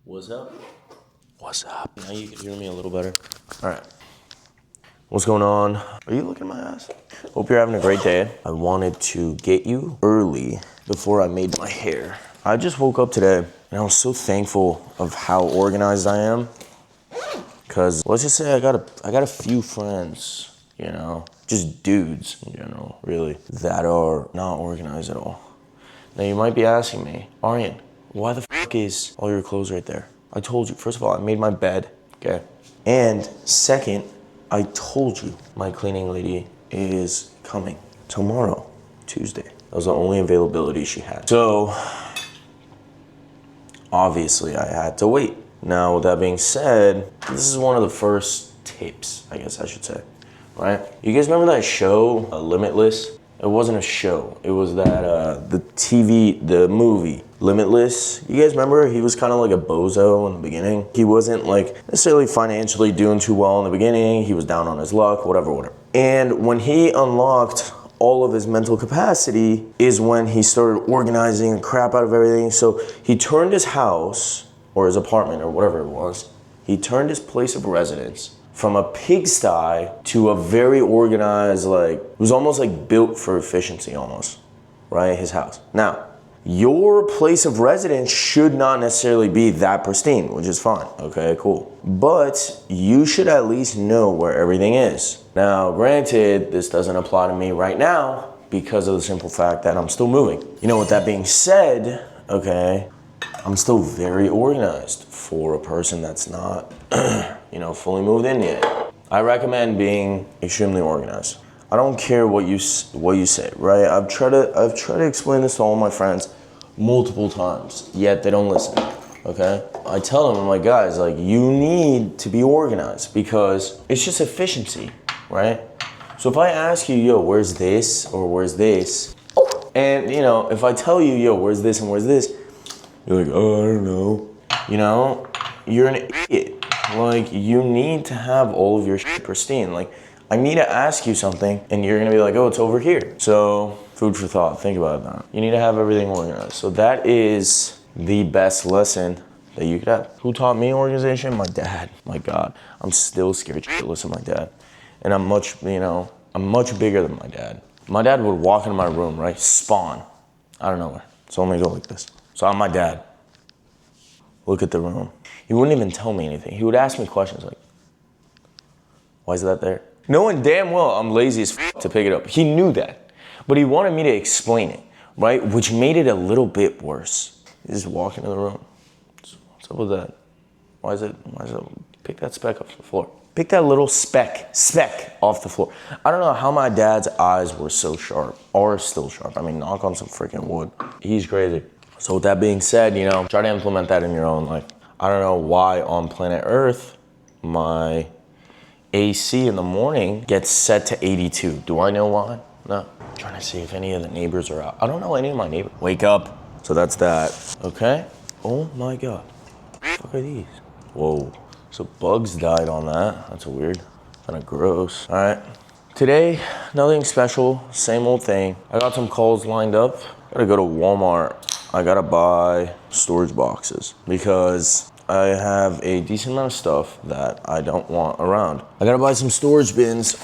What's up? What's up? Now you can hear me a little better. All right. What's going on? Are you looking at my ass? Hope you're having a great day. I wanted to get you early before I made my hair. I just woke up today and I was so thankful of how organized I am. Cause let's just say I got a few friends, you know, just dudes in general, really, that are not organized at all. Now you might be asking me, Aryan, why the fuck is all your clothes right there? I told you, first of all, I made my bed, okay? And second, I told you my cleaning lady is coming tomorrow, Tuesday. That was the only availability she had. So, obviously I had to wait. Now, with that being said, this is one of the first tips, I guess I should say, right? You guys remember that show, Limitless? It wasn't a show. It was that, the movie, Limitless. You guys remember? He was kind of like a bozo in the beginning. He wasn't like necessarily financially doing too well in the beginning. He was down on his luck, whatever. And when he unlocked all of his mental capacity is when he started organizing the crap out of everything. So he turned his house or his apartment or whatever it was, he turned his place of residence from a pigsty to a very organized, like, it was almost like built for efficiency almost, right? His house. Now, your place of residence should not necessarily be that pristine, which is fine, okay, cool. But you should at least know where everything is. Now, granted, this doesn't apply to me right now because of the simple fact that I'm still moving. You know, with that being said, okay, I'm still very organized for a person that's not, you know, fully moved in yet. I recommend being extremely organized. I don't care what you say, right? I've tried to explain this to all my friends multiple times, yet they don't listen, okay? I tell them, I'm like, guys, like, you need to be organized because it's just efficiency, right? So if I ask you, yo, where's this or where's this? And, you know, if I tell you, yo, where's this and where's this? You're like, oh, I don't know. You know, you're an idiot. Like, you need to have all of your shit pristine. Like, I need to ask you something, and you're gonna be like, oh, it's over here. So, food for thought, think about that. You need to have everything organized. So that is the best lesson that you could have. Who taught me organization? My dad. My God, I'm still scared shitless of my dad. And I'm much bigger than my dad. My dad would walk into my room, right? Spawn, out of nowhere. So let me go like this. So I'm my dad. Look at the room. He wouldn't even tell me anything. He would ask me questions like, why is that there? Knowing damn well I'm lazy as f to pick it up. He knew that. But he wanted me to explain it, right? Which made it a little bit worse. He just walked into the room. What's up with that? Why is it, pick that speck off the floor. Pick that little speck off the floor. I don't know how my dad's eyes were so sharp, or still sharp. I mean, knock on some freaking wood. He's crazy. So with that being said, you know, try to implement that in your own life. I don't know why on planet Earth, my AC in the morning gets set to 82. Do I know why? No. I'm trying to see if any of the neighbors are out. I don't know any of my neighbors. Wake up. So that's that. Okay. Oh my God. What the fuck are these? Whoa. So bugs died on that. That's weird. Kind of gross. All right. Today, nothing special. Same old thing. I got some calls lined up. Gotta go to Walmart. I gotta buy storage boxes because I have a decent amount of stuff that I don't want around. I gotta buy some storage bins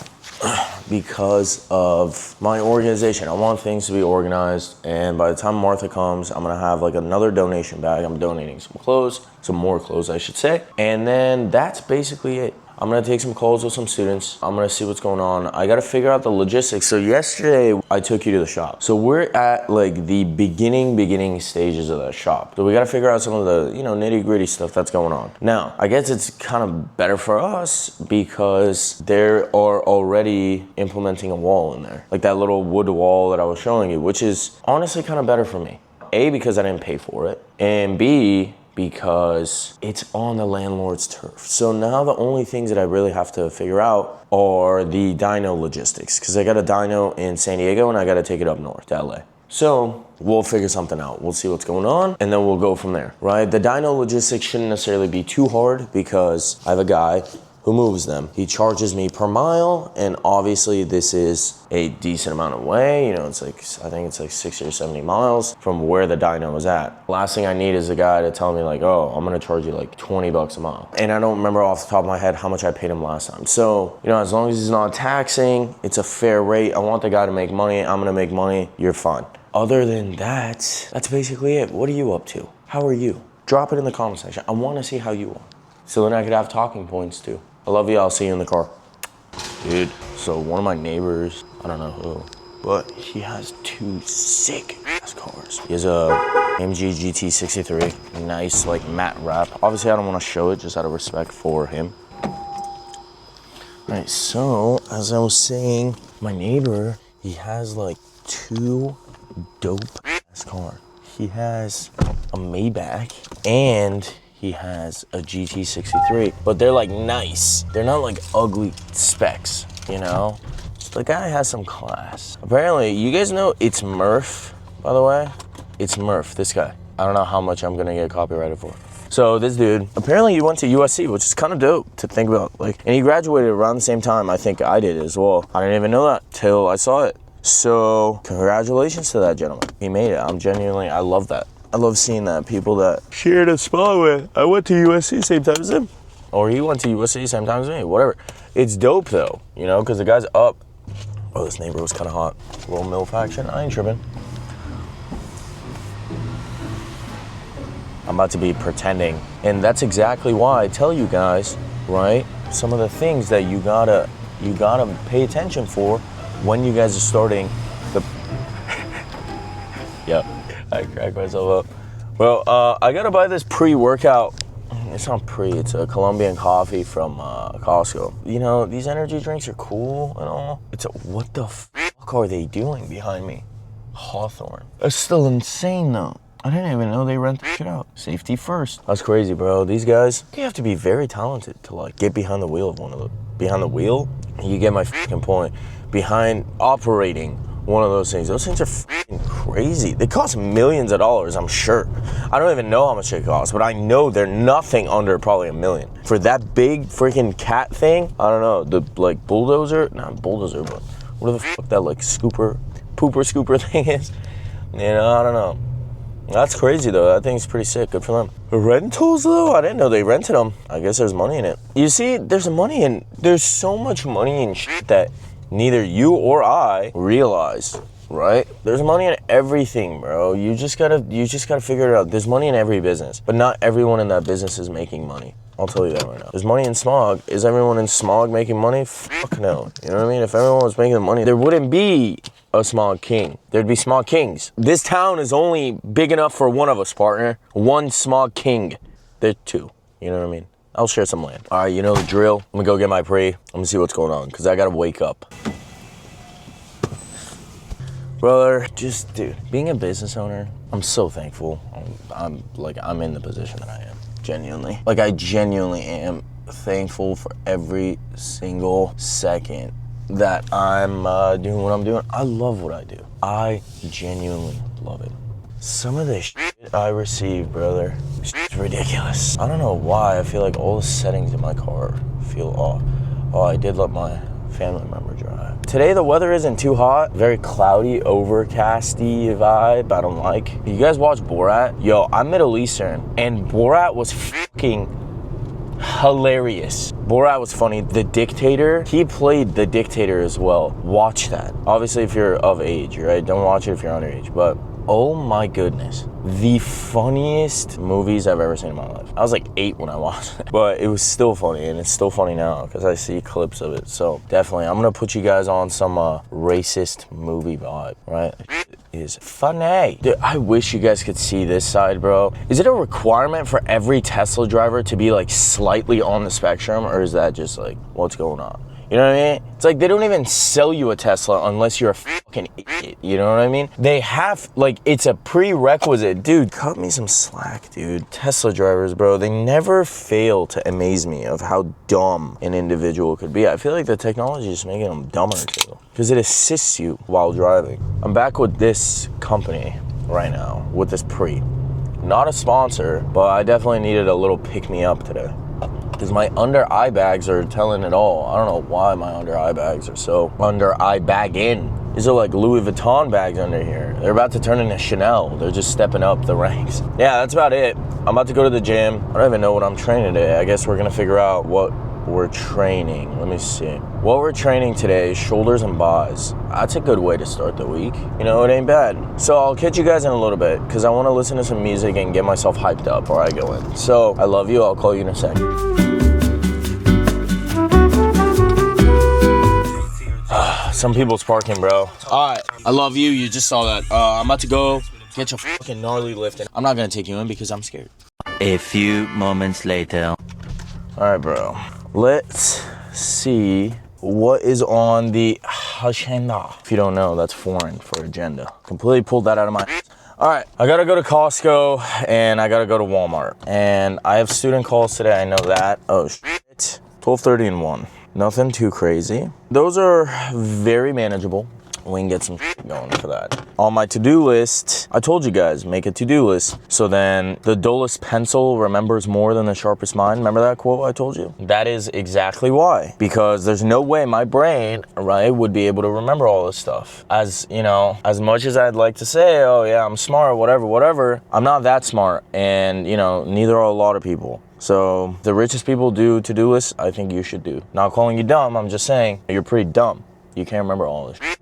because of my organization. I want things to be organized, and by the time Martha comes, I'm gonna have like another donation bag. I'm donating some more clothes, I should say. And then that's basically it. I'm gonna take some calls with some students. I'm gonna see what's going on. I gotta figure out the logistics. So yesterday, I took you to the shop. So we're at like the beginning stages of that shop. So we gotta figure out some of the, you know, nitty gritty stuff that's going on. Now, I guess it's kind of better for us because they are already implementing a wall in there. Like that little wood wall that I was showing you, which is honestly kind of better for me. A, because I didn't pay for it, and B, because it's on the landlord's turf. So now the only things that I really have to figure out are the dyno logistics, because I got a dyno in San Diego and I got to take it up north to LA. So we'll figure something out. We'll see what's going on and then we'll go from there, right? The dyno logistics shouldn't necessarily be too hard because I have a guy who moves them. He charges me per mile, and obviously this is a decent amount of way. You know, it's like, I think it's like 60 or 70 miles from where the dyno is at. Last thing I need is a guy to tell me like, oh, I'm gonna charge you like 20 bucks a mile. And I don't remember off the top of my head how much I paid him last time. So, you know, as long as he's not taxing, it's a fair rate. I want the guy to make money. I'm gonna make money. You're fine. Other than that, that's basically it. What are you up to? How are you? Drop it in the comment section. I wanna see how you are. So then I could have talking points too. I love you. I'll see you in the car. Dude, so one of my neighbors, I don't know who, but he has 2 sick ass cars. He has a AMG GT63, nice like matte wrap. Obviously I don't want to show it just out of respect for him. Alright, so as I was saying, my neighbor, he has like 2 dope ass cars. He has a Maybach and he has a GT63, but they're like nice. They're not like ugly specs, you know? The guy has some class. Apparently, you guys know it's Murph, by the way? It's Murph, this guy. I don't know how much I'm gonna get copyrighted for. So this dude, apparently he went to USC, which is kind of dope to think about. Like, and he graduated around the same time I think I did as well. I didn't even know that till I saw it. So congratulations to that gentleman. He made it. I love that. I love seeing that people that shared a spot with. I went to USC same time as him. Or he went to USC same time as me, whatever. It's dope though, you know, because the guy's up. Oh, this neighbor was kind of hot. Little MILF action, I ain't tripping. I'm about to be pretending. And that's exactly why I tell you guys, right? Some of the things that you gotta pay attention for when you guys are starting the, yep, I cracked myself up. Well, I gotta buy this pre-workout. It's not it's a Colombian coffee from Costco. You know, these energy drinks are cool and all. What the fuck are they doing behind me? Hawthorne. It's still insane though. I didn't even know they rent the shit out. Safety first. That's crazy, bro. These guys, you have to be very talented to like get behind the wheel of one of them. Behind the wheel? You get my fucking point. Behind operating one of those things. Those things are fucking crazy. They cost millions of dollars, I'm sure. I don't even know how much they cost, but I know they're nothing under probably $1 million. For that big freaking cat thing, I don't know, the like bulldozer, not bulldozer, but what the fuck that like pooper scooper thing is? You know, I don't know. That's crazy though. That thing's pretty sick. Good for them. Rentals though? I didn't know they rented them. I guess there's money in it. You see, there's so much money in shit that neither you or I realize, right? There's money in everything, bro. You just gotta figure it out. There's money in every business, but not everyone in that business is making money. I'll tell you that right now. There's money in smog. Is everyone in smog making money? Fuck no. You know what I mean? If everyone was making the money, there wouldn't be a smog king. There'd be smog kings. This town is only big enough for one of us, partner. One smog king. There's 2. You know what I mean? I'll share some land. All right, you know the drill. I'm gonna go get my pre. I'm gonna see what's going on, because I gotta wake up. Brother, just, dude, being a business owner, I'm so thankful. I'm in the position that I am, genuinely. Like, I genuinely am thankful for every single second that I'm doing what I'm doing. I love what I do. I genuinely love it. Some of the shit I receive, brother, it's ridiculous. I don't know why. I feel like all the settings in my car feel off. Oh, I did let my family member drive. Today the weather isn't too hot. Very cloudy, overcasty vibe. I don't like. You guys watch Borat? Yo, I'm Middle Eastern, and Borat was fucking hilarious. Borat was funny. The dictator, he played the dictator as well. Watch that. Obviously, if you're of age, right? Don't watch it if you're underage, but oh my goodness. The funniest movies I've ever seen in my life. I was like 8 when I watched it, but it was still funny, and it's still funny now because I see clips of it. So definitely, I'm gonna put you guys on some racist movie vibe, right? It is funny. Dude, I wish you guys could see this side, bro. Is it a requirement for every Tesla driver to be like slightly on the spectrum, or is that just like, what's going on? You know what I mean? It's like they don't even sell you a Tesla unless you're a fucking idiot. You know what I mean? They have, like, it's a prerequisite. Dude, cut me some slack, dude. Tesla drivers, bro, they never fail to amaze me of how dumb an individual could be. I feel like the technology is making them dumber too, because it assists you while driving. I'm back with this company right now, with this pre. not a sponsor, but I definitely needed a little pick-me-up today. Because my under eye bags are telling it all. I don't know why my under eye bags are so under eye bagging. These are like Louis Vuitton bags under here. They're about to turn into Chanel. They're just stepping up the ranks. Yeah, that's about it. I'm about to go to the gym. I don't even know what I'm training today. I guess we're gonna figure out what we're training. Let me see. What we're training today is shoulders and buys. That's a good way to start the week. You know, it ain't bad. So I'll catch you guys in a little bit because I want to listen to some music and get myself hyped up before I go in. So I love you. I'll call you in a sec. Some people's parking, bro. All right, I love you. You just saw that. I'm about to go get your fucking gnarly lift in. I'm not gonna take you in because I'm scared. A few moments later. All right, bro. Let's see what is on the agenda. If you don't know, that's foreign for agenda. Completely pulled that out of my... All right, I gotta go to Costco and I gotta go to Walmart. And I have student calls today, I know that. Oh, shit. 12:30 and 1. Nothing too crazy. Those are very manageable. We can get some shit going for that. On my to-do list, I told you guys, make a to-do list. So then the dullest pencil remembers more than the sharpest mind. Remember that quote I told you? That is exactly why. Because there's no way my brain, right, would be able to remember all this stuff. As, you know, as much as I'd like to say, oh yeah, I'm smart, whatever, I'm not that smart. And, you know, neither are a lot of people. So the richest people do to-do lists, I think you should do. Not calling you dumb, I'm just saying you're pretty dumb. You can't remember all this shit.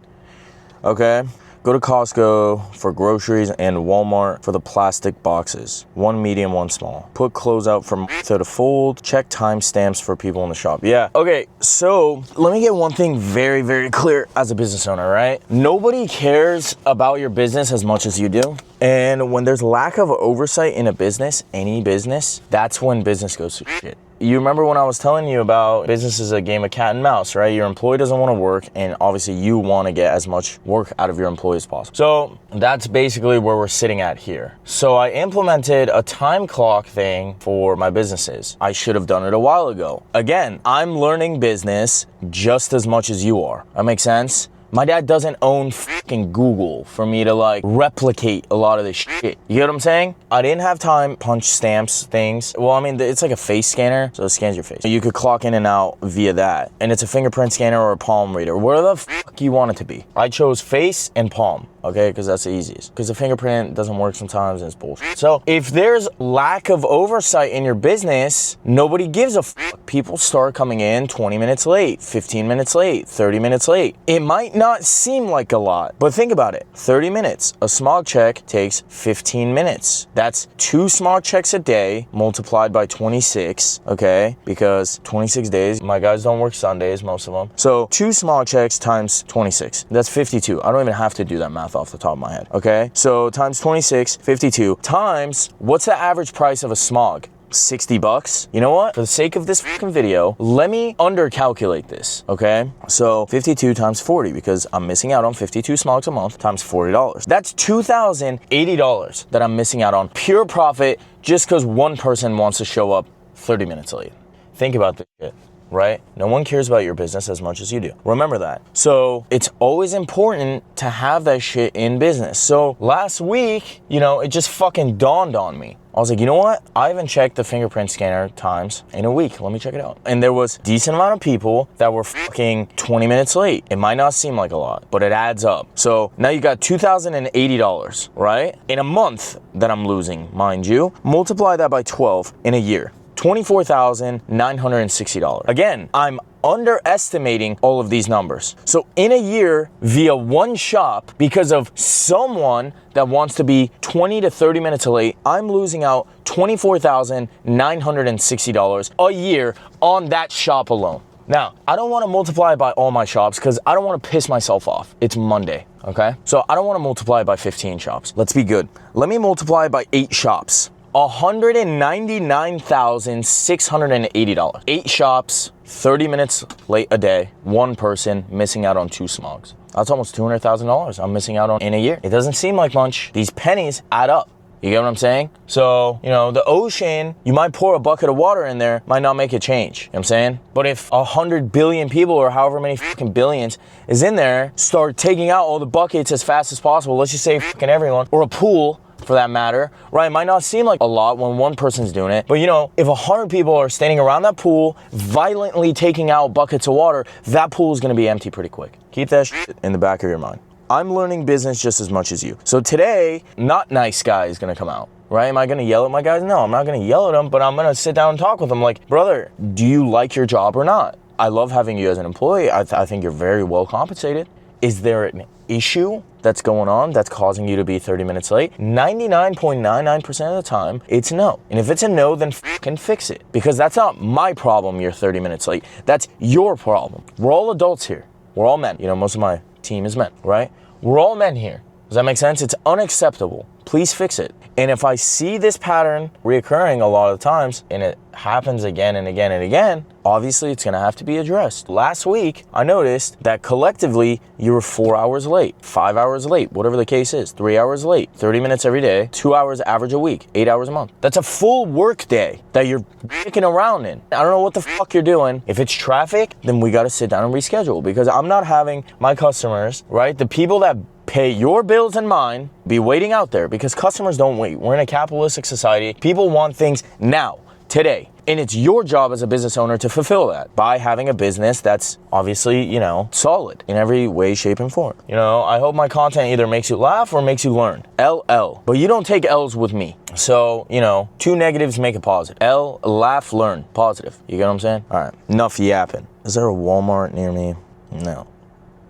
Okay, go to Costco for groceries and Walmart for the plastic boxes. One medium, one small. Put clothes out for Martha to fold. Check timestamps for people in the shop. Yeah, okay, so let me get one thing very, very clear as a business owner, right? Nobody cares about your business as much as you do. And when there's lack of oversight in a business, any business, that's when business goes to shit. You remember when I was telling you about business is a game of cat and mouse, right? Your employee doesn't want to work, and obviously you want to get as much work out of your employee as possible. So that's basically where we're sitting at here. So I implemented a time clock thing for my businesses. I should have done it a while ago. Again, I'm learning business just as much as you are. That makes sense? My dad doesn't own fucking Google for me to like replicate a lot of this shit. You get what I'm saying? I didn't have time punch stamps things. Well, I mean, it's like a face scanner, so it scans your face. You could clock in and out via that. And it's a fingerprint scanner or a palm reader, whatever the fuck you want it to be. I chose face and palm, okay? Because that's the easiest. Because the fingerprint doesn't work sometimes and it's bullshit. So if there's lack of oversight in your business, nobody gives a fuck. People start coming in 20 minutes late, 15 minutes late, 30 minutes late. It might not seem like a lot, but think about it. 30 minutes. A smog check takes 15 minutes. That's 2 smog checks a day multiplied by 26, okay? Because 26 days, my guys don't work Sundays, most of them. So 2 smog checks times 26. That's 52. I don't even have to do that math off the top of my head, okay? So times 26, 52, times, what's the average price of a smog? $60. You know what? For the sake of this fucking video, let me undercalculate this, okay? So 52 times 40, because I'm missing out on 52 smogs a month, times $40. That's $2,080 that I'm missing out on pure profit just because one person wants to show up 30 minutes late. Think about this shit. Right? No one cares about your business as much as you do. Remember that. So it's always important to have that shit in business. So last week, you know, it just fucking dawned on me. I was like, you know what? I haven't checked the fingerprint scanner times in a week. Let me check it out. And there was a decent amount of people that were fucking 20 minutes late. It might not seem like a lot, but it adds up. So now you got $2,080, right? In a month that I'm losing, mind you. Multiply that by 12 in a year. $24,960. Again, I'm underestimating all of these numbers. So in a year, via one shop, because of someone that wants to be 20 to 30 minutes late, I'm losing out $24,960 a year on that shop alone. Now, I don't want to multiply it by all my shops because I don't want to piss myself off. It's Monday, okay? So I don't want to multiply it by 15 shops. Let's be good. Let me multiply it by 8 shops. $199,680. 8 shops, 30 minutes late a day, one person missing out on 2 smogs. That's almost $200,000 I'm missing out on in a year. It doesn't seem like much. These pennies add up. You get what I'm saying? So, you know, the ocean, you might pour a bucket of water in there, might not make a change. You know what I'm saying? But if 100 billion people or however many fucking billions is in there, start taking out all the buckets as fast as possible, let's just say fucking everyone, or a pool, for that matter, right? It might not seem like a lot when one person's doing it, but you know, if 100 people are standing around that pool, violently taking out buckets of water, that pool is gonna be empty pretty quick. Keep that shit in the back of your mind. I'm learning business just as much as you. So today, not nice guy is gonna come out, right? Am I gonna yell at my guys? No, I'm not gonna yell at them, but I'm gonna sit down and talk with them like, brother, do you like your job or not? I love having you as an employee. I think you're very well compensated. Is there an issue that's going on that's causing you to be 30 minutes late? 99.99% of the time, it's no. And if it's a no, then fucking fix it. Because that's not my problem you're 30 minutes late. That's your problem. We're all adults here. We're all men. You know, most of my team is men, right? We're all men here. Does that make sense? It's unacceptable. Please fix it. And if I see this pattern reoccurring a lot of times, and it happens again and again and again, obviously it's gonna have to be addressed. Last week, I noticed that collectively, you were 4 hours late, 5 hours late, whatever the case is, 3 hours late, 30 minutes every day, 2 hours average a week, 8 hours a month. That's a full work day that you're dicking around in. I don't know what the fuck you're doing. If it's traffic, then we gotta sit down and reschedule, because I'm not having my customers, right, the people that pay your bills and mine, be waiting out there, because customers don't wait. We're in a capitalistic society. People want things now, today. And it's your job as a business owner to fulfill that by having a business that's obviously, you know, solid in every way, shape, and form. You know, I hope my content either makes you laugh or makes you learn. LL. But you don't take L's with me. So, you know, 2 negatives make a positive. L, laugh, learn. Positive. You get what I'm saying? All right. Enough yapping. Is there a Walmart near me? No,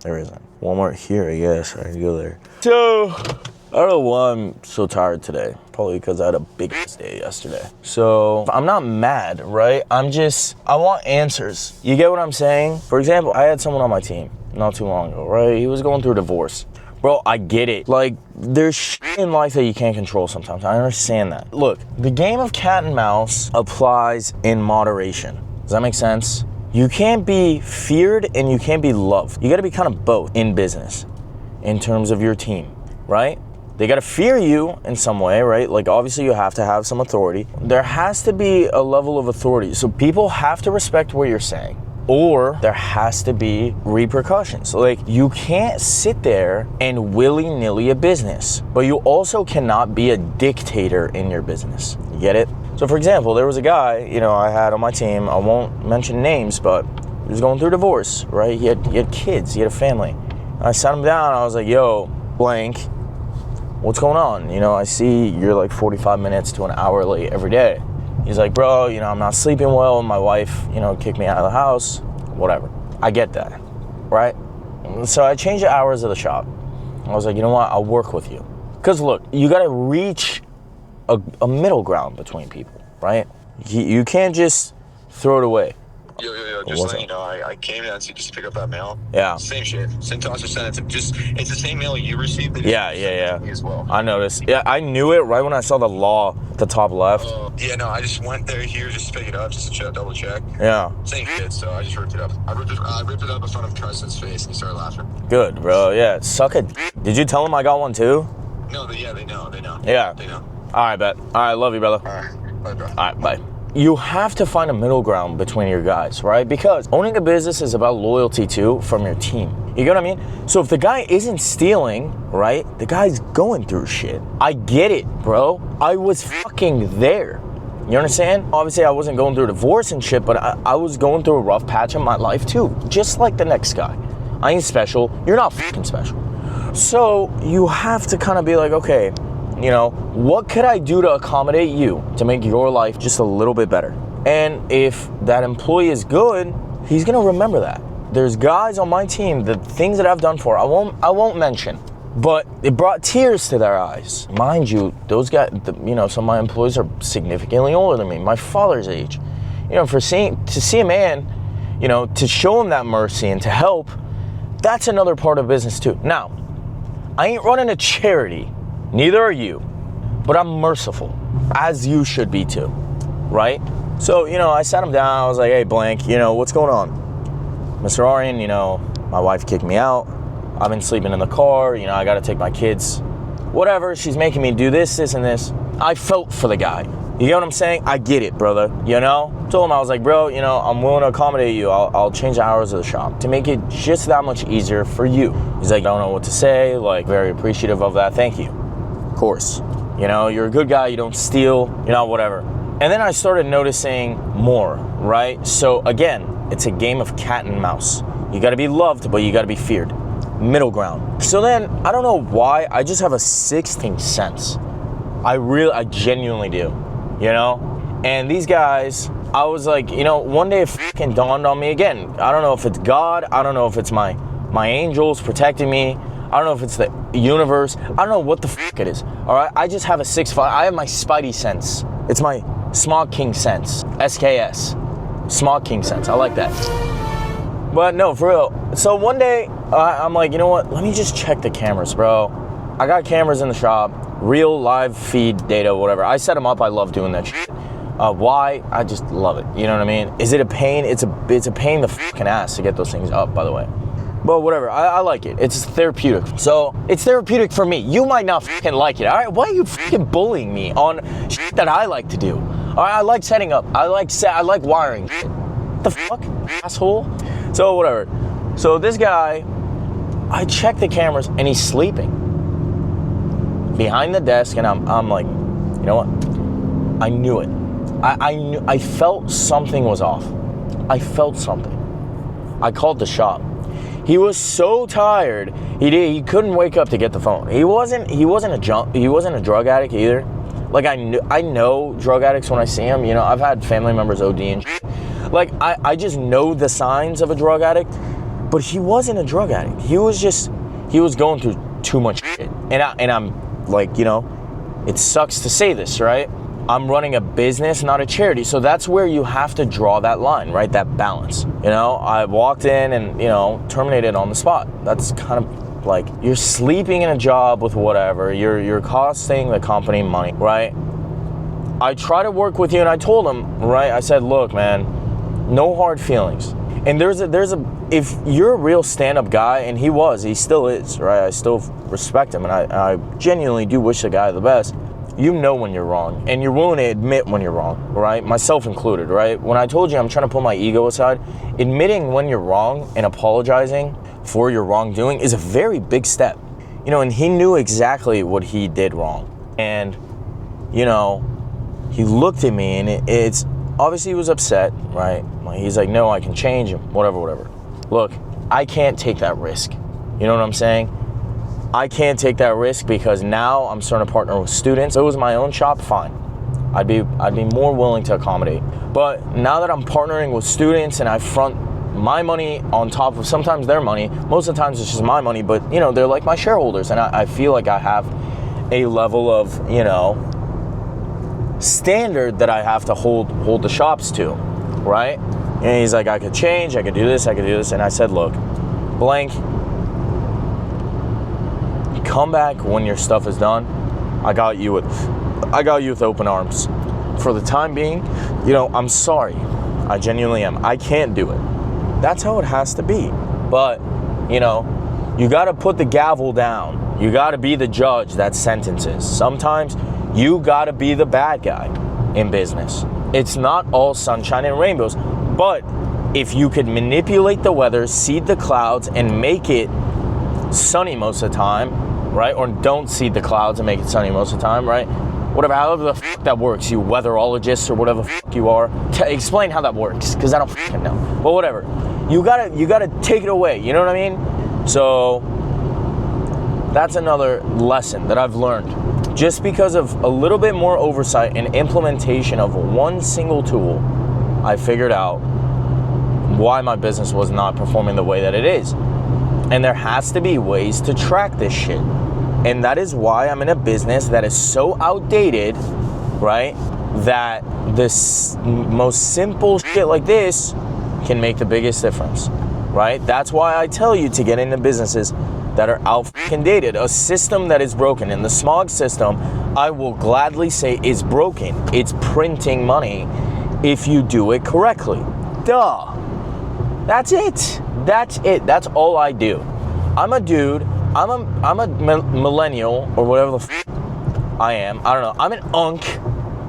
there isn't. Walmart here, I guess. I can go there. So, I don't know why I'm so tired today. Probably because I had a big day yesterday. So, I'm not mad, right? I want answers. You get what I'm saying? For example, I had someone on my team not too long ago, right? He was going through a divorce. Bro, I get it. Like, there's shit in life that you can't control sometimes. I understand that. Look, the game of cat and mouse applies in moderation. Does that make sense? You can't be feared and you can't be loved. You gotta be kind of both in business in terms of your team, right? They gotta fear you in some way, right? Like obviously you have to have some authority. There has to be a level of authority. So people have to respect what you're saying, or there has to be repercussions. Like you can't sit there and willy-nilly a business, but you also cannot be a dictator in your business. You get it? So for example, there was a guy, you know, I had on my team, I won't mention names, but he was going through divorce, right? He had kids, he had a family. I sat him down, I was like, yo, blank, what's going on? You know, I see you're like 45 minutes to an hour late every day. He's like, bro, you know, I'm not sleeping well, my wife, you know, kicked me out of the house, whatever. I get that, right? So I changed the hours of the shop. I was like, you know what, I'll work with you. Because look, you gotta reach a middle ground between people, right? You can't just throw it away. Yo, just letting you know, I came down to just pick up that mail. Yeah. Same shit. Centos sent it to it's the same mail you received. Yeah. Me as well. I noticed. Yeah, I knew it right when I saw the law at the top left. Yeah, no, I just went there here just to pick it up, just to double check. Yeah. Same shit, so I just ripped it up. I ripped it up in front of Preston's face and he started laughing. Good, bro. Yeah, suck it. Did you tell him I got one too? No, they know. Yeah. They know. All right, bet. All right, love you, brother. All right, bye, bro. All right, bye. You have to find a middle ground between your guys, right? Because owning a business is about loyalty too from your team. You get what I mean? So if the guy isn't stealing, right? The guy's going through shit. I get it, bro. I was fucking there. You understand? Obviously, I wasn't going through a divorce and shit, but I was going through a rough patch in my life too. Just like the next guy. I ain't special. You're not fucking special. So you have to kind of be like, okay, you know, what could I do to accommodate you to make your life just a little bit better? And if that employee is good, he's gonna remember that. There's guys on my team, the things that I've done for, I won't mention, but it brought tears to their eyes. Mind you, those guys, you know, some of my employees are significantly older than me, my father's age. You know, to see a man, you know, to show him that mercy and to help, that's another part of business too. Now, I ain't running a charity. Neither are you, but I'm merciful, as you should be too, right? So, you know, I sat him down, I was like, hey, blank, you know, what's going on? Mr. Aryan, you know, my wife kicked me out, I've been sleeping in the car, you know, I gotta take my kids, whatever, she's making me do this, and this. I felt for the guy. You get what I'm saying? I get it, brother, you know? Told him, I was like, bro, you know, I'm willing to accommodate you. I'll change the hours of the shop to make it just that much easier for you. He's like, I don't know what to say, like, very appreciative of that, thank you. Of course, You know, you're a good guy, you don't steal, you know, whatever. And then I started noticing more, right? So again, it's a game of cat and mouse. You gotta be loved, but you gotta be feared. Middle ground. So then, I don't know why, I just have a sixth sense. I genuinely do, you know? And these guys, I was like, you know, one day it fucking dawned on me again. I don't know if it's God, I don't know if it's my angels protecting me, I don't know if it's the universe, I don't know what the fuck it is, all right? I just have a I have my spidey sense. It's my smog king sense, SKS, smog king sense, I like that. But no, for real. So one day, I'm like, you know what, let me just check the cameras, bro. I got cameras in the shop, real live feed data, whatever. I set them up, I love doing that shit. Why? I just love it, you know what I mean? Is it a pain? It's a pain in the fucking ass to get those things up, by the way. But whatever, I like it. It's therapeutic. So, it's therapeutic for me. You might not fucking like it, all right? Why are you fucking bullying me on shit that I like to do? All right, I like setting up. I like wiring shit. The fuck, asshole? So, whatever. So, this guy, I check the cameras and he's sleeping behind the desk, and I'm like, you know what? I knew it. I felt something was off. I felt something. I called the shop. He was so tired. He couldn't wake up to get the phone. He wasn't a drug addict either. Like I know drug addicts when I see them. You know, I've had family members OD and shit. Like I just know the signs of a drug addict. But he wasn't a drug addict. He was going through too much shit. And I'm like, you know, it sucks to say this, right? I'm running a business, not a charity. So that's where you have to draw that line, right? That balance. You know, I walked in and, you know, terminated on the spot. That's kind of like, you're sleeping in a job with whatever. You're costing the company money, right? I try to work with you, and I told him, right? I said, look, man, no hard feelings. And if you're a real stand-up guy, and he still is, right? I still respect him, and I genuinely do wish the guy the best. You know when you're wrong, and you're willing to admit when you're wrong, right? Myself included, right? When I told you I'm trying to put my ego aside, admitting when you're wrong and apologizing for your wrongdoing is a very big step. You know, and he knew exactly what he did wrong. And, you know, he looked at me, and it's obviously he was upset, right? He's like, no, I can change him, whatever. Look, I can't take that risk. You know what I'm saying? I can't take that risk because now I'm starting to partner with students. If it was my own shop, fine. I'd be more willing to accommodate. But now that I'm partnering with students and I front my money on top of sometimes their money, most of the times it's just my money, but you know, they're like my shareholders, and I feel like I have a level of, you know, standard that I have to hold the shops to, right? And he's like, I could change, I could do this, and I said, look, blank, come back when your stuff is done. I got you with open arms. For the time being, you know, I'm sorry. I genuinely am. I can't do it. That's how it has to be. But, you know, you got to put the gavel down. You got to be the judge that sentences. Sometimes you got to be the bad guy in business. It's not all sunshine and rainbows. But if you could manipulate the weather, seed the clouds, and make it sunny most of the time, right? Or don't seed the clouds and make it sunny most of the time, right? Whatever, however the fuck that works, you weatherologist or whatever the fuck you are, explain how that works, because I don't fucking know. But whatever, you gotta take it away. You know what I mean? So that's another lesson that I've learned. Just because of a little bit more oversight and implementation of one single tool, I figured out why my business was not performing the way that it is. And there has to be ways to track this shit. And that is why I'm in a business that is so outdated, right? That this most simple shit like this can make the biggest difference, right? That's why I tell you to get into businesses that are outdated. A system that is broken. And the smog system, I will gladly say, is broken. It's printing money if you do it correctly. Duh. That's it. That's all I do. I'm a dude. I'm a millennial or whatever the I am. I don't know. I'm an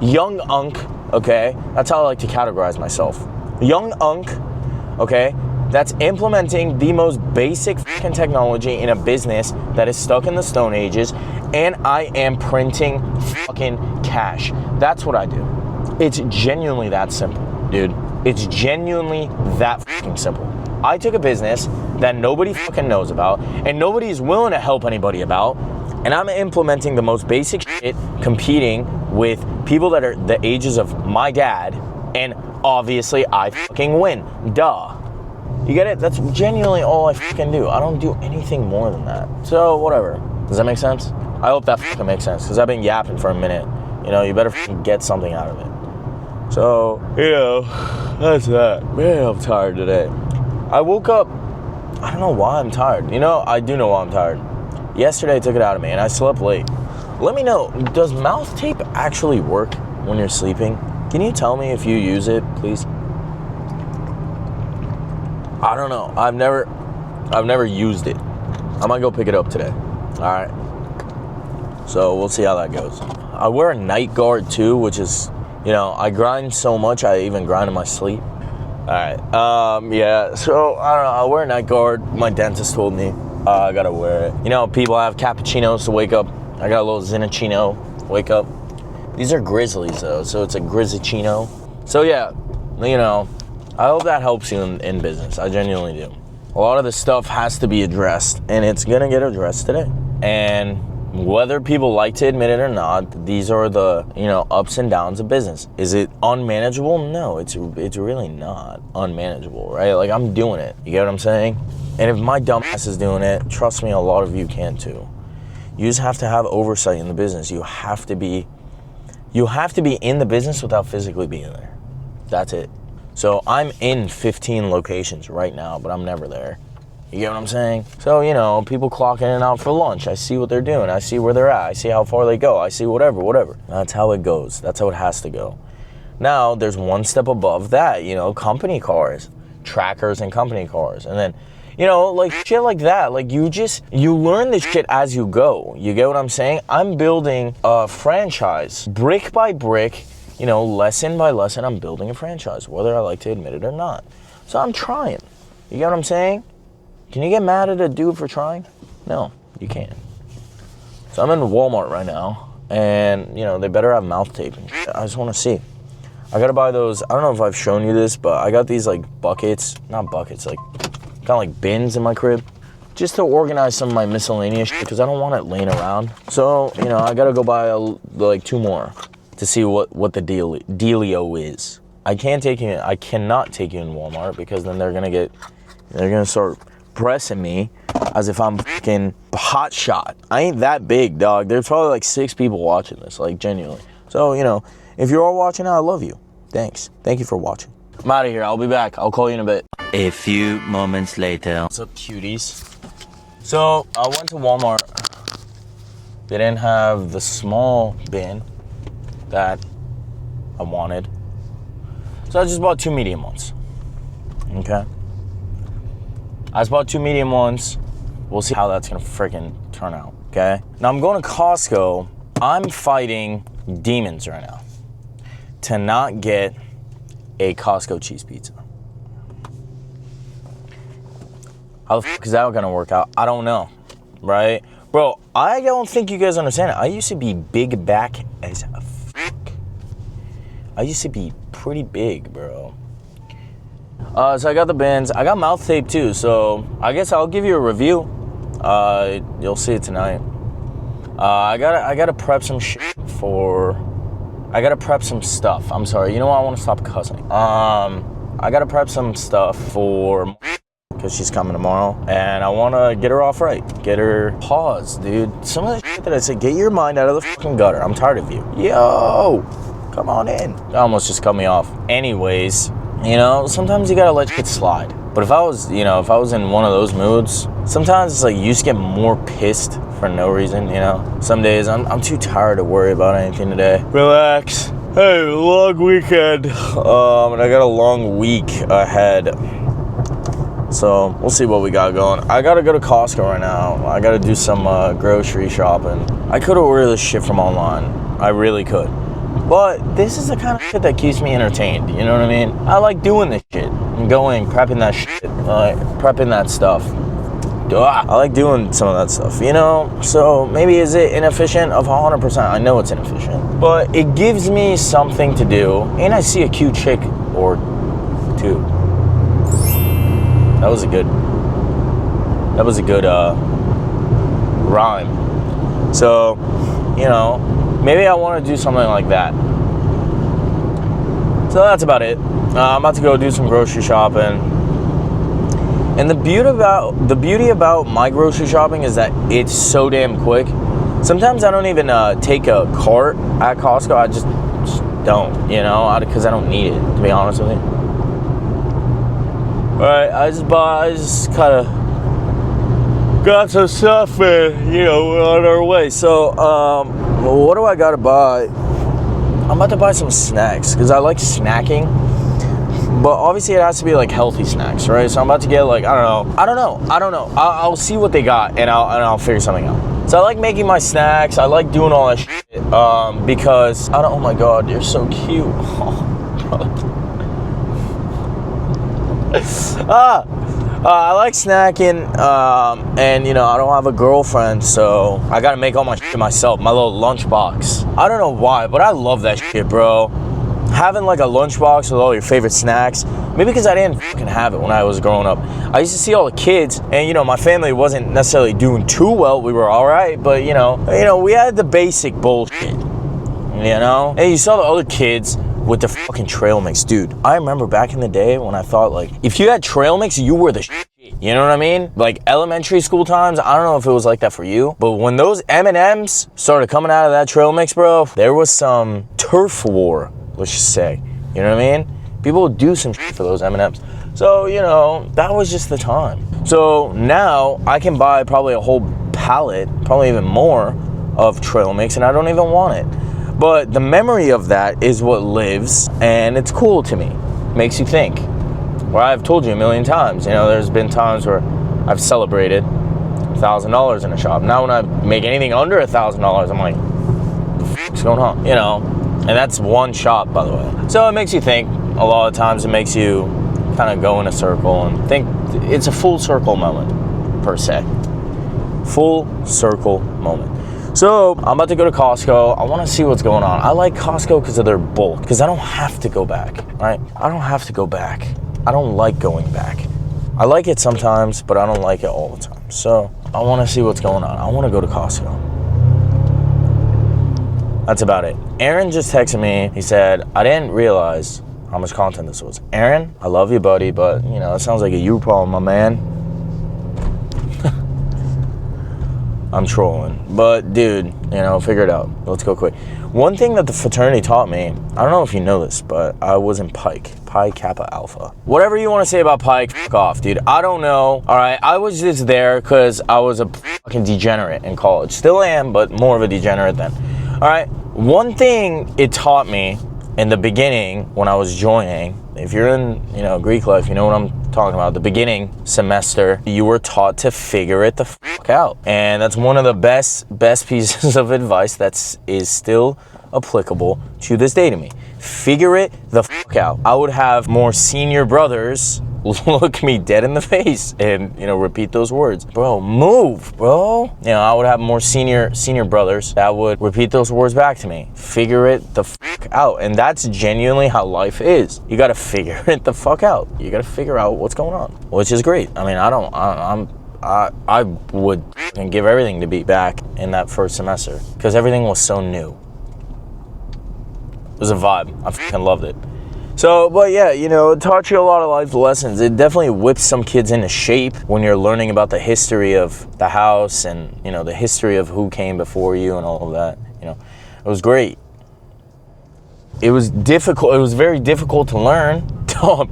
young unk. Okay, that's how I like to categorize myself. Young unk. Okay, that's implementing the most basic fucking technology in a business that is stuck in the Stone Ages, and I am printing fucking cash. That's what I do. It's genuinely that simple, dude. It's genuinely that fucking simple. I took a business that nobody fucking knows about and nobody's willing to help anybody about, and I'm implementing the most basic shit, competing with people that are the ages of my dad, and obviously I fucking win. Duh. You get it? That's genuinely all I fucking do. I don't do anything more than that. So, whatever. Does that make sense? I hope that fucking makes sense, because I've been yapping for a minute. You know, you better fucking get something out of it. So, you know, that's that. Man, I'm tired today. I woke up, I don't know why I'm tired. You know, I do know why I'm tired. Yesterday I took it out of me and I slept late. Let me know, does mouth tape actually work when you're sleeping? Can you tell me if you use it, please? I don't know. I've never used it. I might go pick it up today. All right. So we'll see how that goes. I wear a night guard too, which is, you know, I grind so much I even grind in my sleep. All right. Yeah. So I don't know. I wear a night guard. My dentist told me I gotta wear it. You know, people have cappuccinos to wake up. I got a little Zinachino. Wake up. These are Grizzlies though, so it's a Grizzachino. So yeah, you know, I hope that helps you in business. I genuinely do. A lot of this stuff has to be addressed, and it's gonna get addressed today. And whether people like to admit it or not, these are the, you know, ups and downs of business. Is it unmanageable? No, it's really not unmanageable, right? Like, I'm doing it. You get what I'm saying? And if my dumbass is doing it, trust me, a lot of you can too. You just have to have oversight in the business. You have to be in the business without physically being there. That's it. So I'm in 15 locations right now, but I'm never there. You get what I'm saying? So, you know, people clock in and out for lunch. I see what they're doing. I see where they're at. I see how far they go. I see whatever. That's how it goes. That's how it has to go. Now, there's one step above that, you know, company cars, trackers and company cars. And then, you know, like shit like that. Like you learn this shit as you go. You get what I'm saying? I'm building a franchise brick by brick, you know, lesson by lesson. I'm building a franchise, whether I like to admit it or not. So I'm trying. You get what I'm saying? Can you get mad at a dude for trying? No, you can't. So I'm in Walmart right now, and, you know, they better have mouth tape and shit. I just want to see. I got to buy those. I don't know if I've shown you this, but I got these, like, buckets. Not buckets, like, kind of like bins in my crib, just to organize some of my miscellaneous shit, because I don't want it laying around. So, you know, I got to go buy, like, 2 more to see what the dealio is. I cannot take you in Walmart, because then they're going to start pressing me as if I'm fucking hot shot. I ain't that big, dog. There's probably like 6 people watching this, like, genuinely. So, you know, if you're all watching, I love you. Thanks. Thank you for watching. I'm out of here. I'll be back. I'll call you in a bit. A few moments later. What's up, cuties? So, I went to Walmart. They didn't have the small bin that I wanted. So I just bought 2 medium ones. Okay? I just bought 2 medium ones. We'll see how that's gonna freaking turn out, okay? Now I'm going to Costco. I'm fighting demons right now to not get a Costco cheese pizza. How the fuck is that gonna work out? I don't know, right? Bro, I don't think you guys understand it. I used to be big back as a fuck. I used to be pretty big, bro. So I got the bins. I got mouth tape too, so I guess I'll give you a review. You'll see it tonight. I gotta prep some shit I gotta prep some stuff. I'm sorry. You know what? I want to stop cussing. I gotta prep some stuff for, because she's coming tomorrow, and I want to get her off right. Get her pause, dude. Some of the shit that I say, get your mind out of the fucking gutter. I'm tired of you. Yo, come on in. That almost just cut me off. Anyways. You know, sometimes you gotta let shit slide. But if I was in one of those moods, sometimes it's like you just get more pissed for no reason, you know? Some days I'm too tired to worry about anything today. Relax. Hey, long weekend. And I got a long week ahead. So we'll see what we got going. I gotta go to Costco right now. I gotta do some grocery shopping. I could have ordered this shit from online. I really could. But this is the kind of shit that keeps me entertained, you know what I mean? I like doing this shit. I'm going, prepping that shit, prepping that stuff. I like doing some of that stuff, you know? So maybe is it inefficient? Of 100%, I know it's inefficient. But it gives me something to do, and I see a cute chick or two. That was a good rhyme. So, you know, maybe I want to do something like that. So that's about it. I'm about to go do some grocery shopping. And the beauty about my grocery shopping is that it's so damn quick. Sometimes I don't even take a cart at Costco. I just don't, you know, because I don't need it, to be honest with you. Alright, I just kind of got some stuff and, you know, we're on our way. So, what do I gotta buy? I'm about to buy some snacks because I like snacking, but obviously it has to be like healthy snacks, right? So I'm about to get like, I don't know. I'll see what they got and I'll figure something out. So I like making my snacks. I like doing all that shit because oh my God, you're so cute. I like snacking, and you know, I don't have a girlfriend, so I gotta make all my shit myself, my little lunchbox. I don't know why, but I love that shit, bro. Having like a lunchbox with all your favorite snacks, maybe because I didn't fucking have it when I was growing up. I used to see all the kids, and you know, my family wasn't necessarily doing too well. We were all right, but you know, we had the basic bullshit, you know? And you saw the other kids with the fucking trail mix. Dude, I remember back in the day when I thought like, if you had trail mix, you were the shit. You know what I mean? Like elementary school times, I don't know if it was like that for you, but when those M&Ms started coming out of that trail mix, bro, there was some turf war, let's just say. You know what I mean? People would do some shit for those M&Ms. So, you know, that was just the time. So now I can buy probably a whole pallet, probably even more, of trail mix, and I don't even want it. But the memory of that is what lives, and it's cool to me. Makes you think. Well, I've told you a million times, you know, there's been times where I've celebrated $1,000 in a shop. Now when I make anything under $1,000, I'm like, what the fuck's going on? You know, and that's one shop, by the way. So it makes you think. A lot of times it makes you kind of go in a circle and think. It's a full circle moment, per se. Full circle moment. So I'm about to go to Costco. I want to see what's going on. I like Costco because of their bulk, because I don't have to go back, right? I don't have to go back. I don't like going back. I like it sometimes, but I don't like it all the time. So I want to see what's going on. I want to go to Costco. That's about it. Aaron just texted me. He said, I didn't realize how much content this was. Aaron, I love you, buddy, but you know, it sounds like a you problem, my man. I'm trolling, but dude, you know, figure it out. Let's go quick. One thing that the fraternity taught me, I don't know if you know this, but I was in Pi Kappa Alpha. Whatever you want to say about Pike, fuck off, dude. I don't know. All right, I was just there because I was a fucking degenerate in college. Still am, but more of a degenerate then. All right, one thing it taught me in the beginning when I was joining, if you're in, you know, Greek life, you know what I'm talking about. The beginning semester, you were taught to figure it the fuck out. And that's one of the best pieces of advice that is still applicable to this day to me. Figure it the fuck out. I would have more senior brothers look me dead in the face and, you know, repeat those words. Bro, move, bro. You know, I would have more senior brothers that would repeat those words back to me. Figure it the fuck out. And that's genuinely how life is. You gotta figure it the fuck out. You gotta figure out what's going on, which is great. I mean, I would give everything to be back in that first semester because everything was so new. It was a vibe. I fucking loved it. So, but yeah, you know, it taught you a lot of life lessons. It definitely whips some kids into shape when you're learning about the history of the house and, you know, the history of who came before you and all of that. You know, it was great. It was difficult. It was very difficult to learn.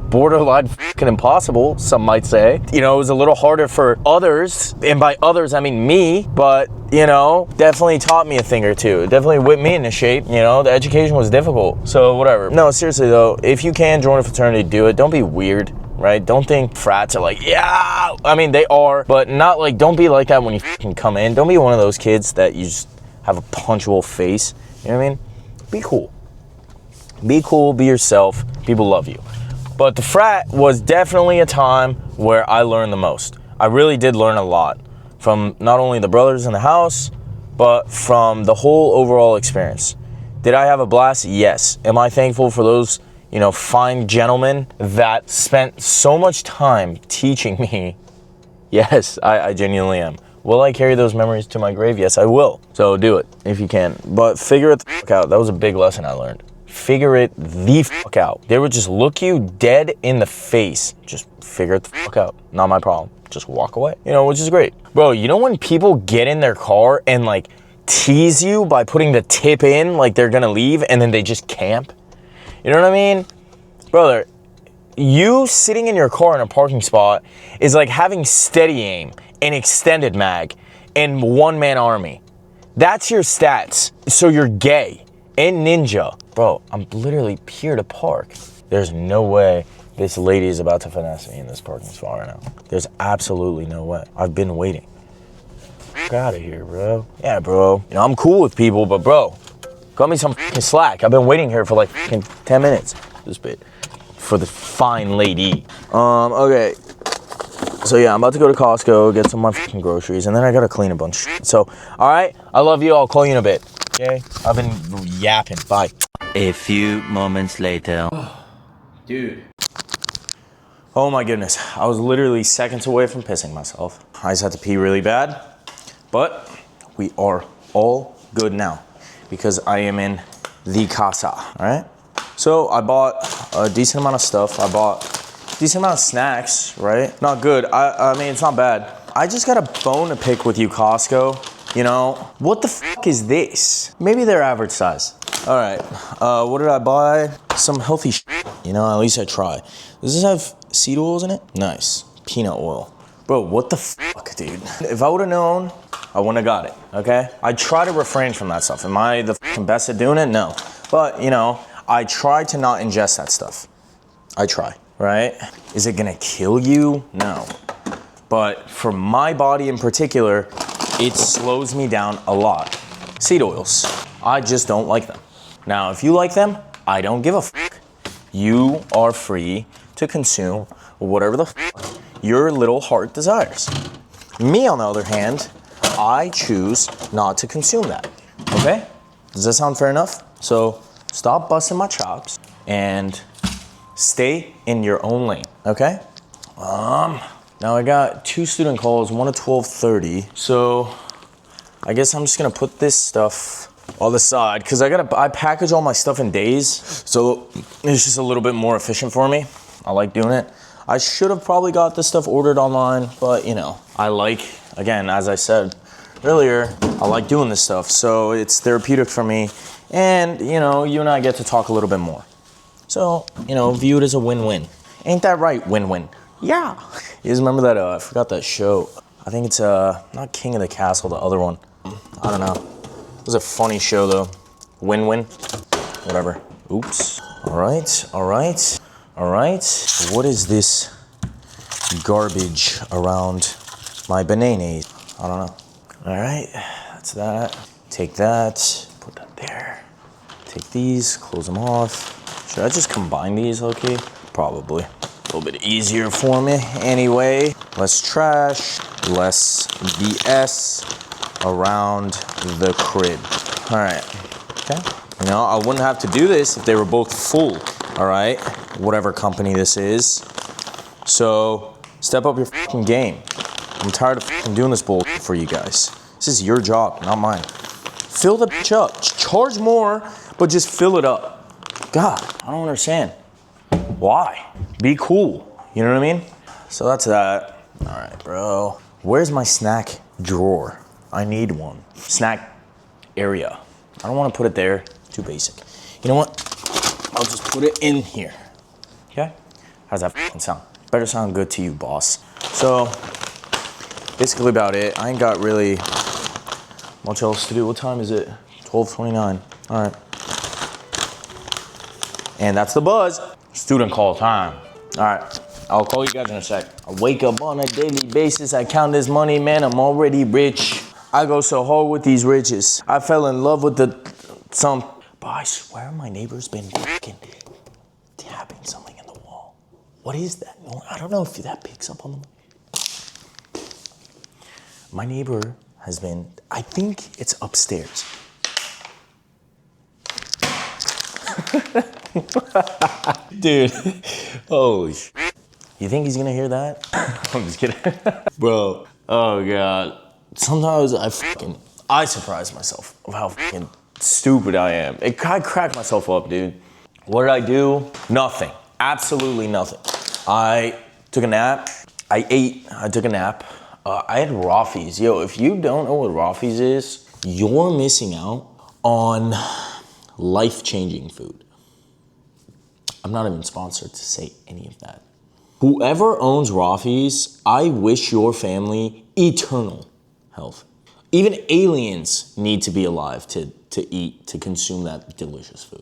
Borderline fucking impossible, some might say. You know, it was a little harder for others, and by others I mean me, but you know, definitely taught me a thing or two. It definitely whipped me into shape. You know, the education was difficult, so whatever. No, seriously though, if you can join a fraternity, do it. Don't be weird, right? Don't think frats are like, yeah, I mean they are, but not like, don't be like that when you fucking come in. Don't be one of those kids that you just have a punchable face. You know what I mean? Be cool. Be cool, be yourself. People love you. But the frat was definitely a time where I learned the most. I really did learn a lot from not only the brothers in the house, but from the whole overall experience. Did I have a blast? Yes. Am I thankful for those, fine gentlemen that spent so much time teaching me? Yes, I genuinely am. Will I carry those memories to my grave? Yes, I will. So do it if you can. But figure it the fuck out. That was a big lesson I learned. Figure it the fuck out. They would just look you dead in the face. Just figure it the fuck out. Not my problem. Just walk away. Which is great. Bro, when people get in their car and like tease you by putting the tip in like they're gonna leave and then they just camp? You know what I mean? Brother, you sitting in your car in a parking spot is like having steady aim, an extended mag, and one-man army. That's your stats. So you're gay and ninja. Bro, I'm literally here to park. There's no way this lady is about to finesse me in this parking spot right now. There's absolutely no way. I've been waiting. Get out of here, bro. Yeah, bro. I'm cool with people, but bro, cut me some fucking slack. I've been waiting here for like 10 minutes. This bit. For the fine lady. Okay. So yeah, I'm about to go to Costco, get some of my fucking groceries, and then I gotta clean a bunch of shit. So, alright, I love you, I'll call you in a bit. Okay? I've been yapping. Bye. A few moments later. Dude. Oh my goodness. I was literally seconds away from pissing myself. I just had to pee really bad. But we are all good now because I am in the casa, alright? So I bought a decent amount of stuff. I bought a decent amount of snacks, right? Not good. I mean, it's not bad. I just got a bone to pick with you, Costco. What the fuck is this? Maybe they're average size. All right, what did I buy? Some healthy shit, at least I try. Does this have seed oils in it? Nice, peanut oil. Bro, what the fuck, dude? If I would've known, I wouldn't have got it, okay? I try to refrain from that stuff. Am I the fucking best at doing it? No. But, I try to not ingest that stuff. I try, right? Is it gonna kill you? No. But for my body in particular, it slows me down a lot. Seed oils, I just don't like them. Now, if you like them, I don't give a fuck. You are free to consume whatever the fuck your little heart desires. Me, on the other hand, I choose not to consume that, okay? Does that sound fair enough? So, stop busting my chops and stay in your own lane, okay? Now I got 2 student calls, one at 12:30. So I guess I'm just gonna put this stuff on the side because I package all my stuff in days. So it's just a little bit more efficient for me. I like doing it. I should have probably got this stuff ordered online, but I like, again, as I said earlier, I like doing this stuff. So it's therapeutic for me. And, you and I get to talk a little bit more. So, view it as a win-win. Ain't that right, win-win? Yeah. You guys remember that, I forgot that show. I think it's, not King of the Castle, the other one. I don't know. It was a funny show, though. Win-win. Whatever. Oops. All right. What is this garbage around my bananas? I don't know. All right, that's that. Take that. Put that there. Take these, close them off. Should I just combine these, okay? Probably. A little bit easier for me. Anyway, less trash, less BS around the crib. All right, okay. I wouldn't have to do this if they were both full, all right? Whatever company this is. So, step up your fucking game. I'm tired of fucking doing this bull for you guys. This is your job, not mine. Fill the bitch up. Charge more, but just fill it up. God, I don't understand. Why? Be cool. You know what I mean? So that's that. All right, bro. Where's my snack drawer? I need one. Snack area. I don't want to put it there. Too basic. You know what? I'll just put it in here. Okay? How's that fucking sound? Better sound good to you, boss. So, basically about it. I ain't got really much else to do. What time is it? 12:29. All right. And that's the buzz. Student call time. All right. I'll call you guys in a sec. I wake up on a daily basis. I count this money, man. I'm already rich. I go so hard with these riches. I fell in love with but I swear my neighbor's been fucking tapping something in the wall. What is that? I don't know if that picks up on the My neighbor has been, I think it's upstairs. Dude, holy sh**. You think he's gonna hear that? I'm just kidding. Bro, oh God. Sometimes I surprise myself of how fucking stupid I am. I crack myself up, dude. What did I do? Nothing, absolutely nothing. I took a nap, I took a nap. I had Rothy's. Yo, if you don't know what Rothy's is, you're missing out on life-changing food. I'm not even sponsored to say any of that. Whoever owns Rothy's, I wish your family eternal health. Even aliens need to be alive to eat, to consume that delicious food.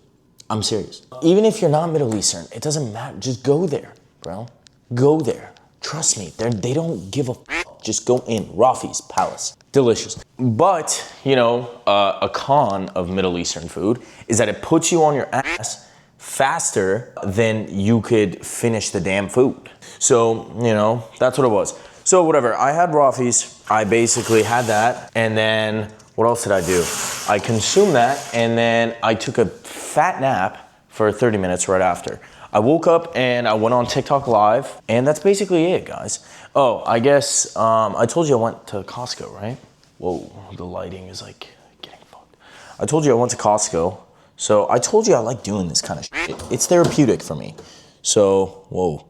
I'm serious. Even if you're not Middle Eastern, it doesn't matter. Just go there, bro. Go there. Trust me, they don't give a fuck. Just go in. Rothy's Palace. Delicious. But, you know, a con of Middle Eastern food is that it puts you on your ass faster than you could finish the damn food. So, you know, that's what it was. So whatever, I had Rothy's. I basically had that. And then what else did I do? I consumed that and then I took a fat nap for 30 minutes right after. I woke up and I went on TikTok Live, and that's basically it, guys. Oh, I guess I told you I went to Costco, right? Whoa, the lighting is like getting fucked. I told you I went to Costco, so I told you I like doing this kind of shit. It's therapeutic for me. So, whoa,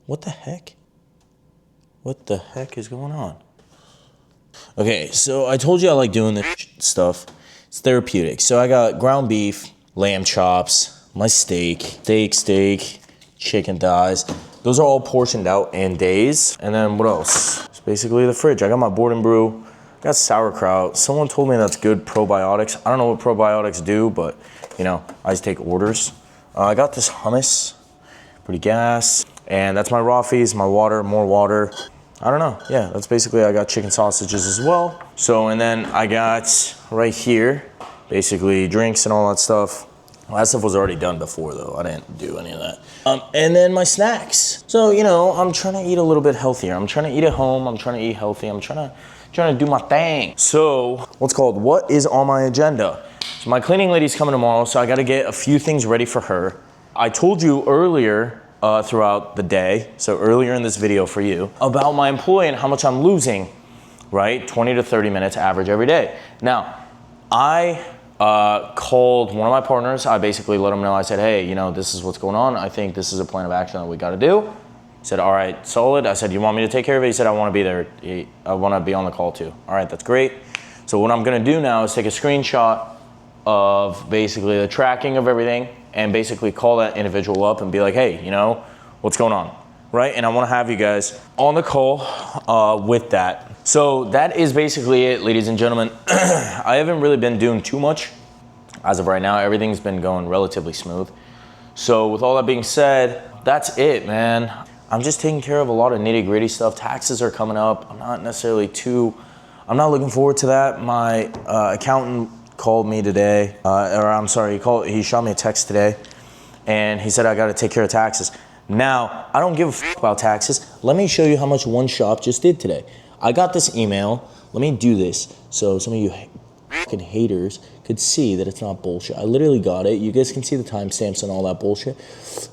what the heck? What the heck is going on? Okay, so I told you I like doing this stuff. It's therapeutic. So I got ground beef, lamb chops, my steak, chicken thighs. Those are all portioned out in days. And then what else? It's basically the fridge. I got my board and brew. I got sauerkraut. Someone told me that's good probiotics. I don't know what probiotics do, but you know, I just take orders. I got this hummus, pretty gas. And that's my Rothy's, my water, more water. I don't know, yeah, that's basically, I got chicken sausages as well. So, and then I got right here, basically drinks and all that stuff. Well, that stuff was already done before though. I didn't do any of that. And then my snacks. So, you know, I'm trying to eat a little bit healthier. I'm trying to eat at home. I'm trying to eat healthy. I'm trying to do my thing. So, what is on my agenda? So my cleaning lady's coming tomorrow, so I gotta get a few things ready for her. I told you earlier, throughout the day, so earlier in this video for you, about my employee and how much I'm losing, right? 20 to 30 minutes average every day. Now, I called one of my partners. I basically let him know, I said, hey, you know, this is what's going on. I think this is a plan of action that we gotta do. He said, all right, solid. I said, you want me to take care of it? He said, I wanna be there. I wanna be on the call too. All right, that's great. So what I'm gonna do now is take a screenshot of basically the tracking of everything and basically call that individual up and be like, hey, you know, what's going on, right? And I wanna have you guys on the call with that. So that is basically it, ladies and gentlemen. I haven't really been doing too much as of right now. Everything's been going relatively smooth. So with all that being said, that's it, man. I'm just taking care of a lot of nitty gritty stuff. Taxes are coming up. I'm not looking forward to that. My accountant called me today, he shot me a text today, and he said I gotta take care of taxes. Now, I don't give a fuck about taxes. Let me show you how much one shop just did today. I got this email. Let me do this so some of you fucking haters could see that it's not bullshit. I literally got it. You guys can see the timestamps and all that bullshit.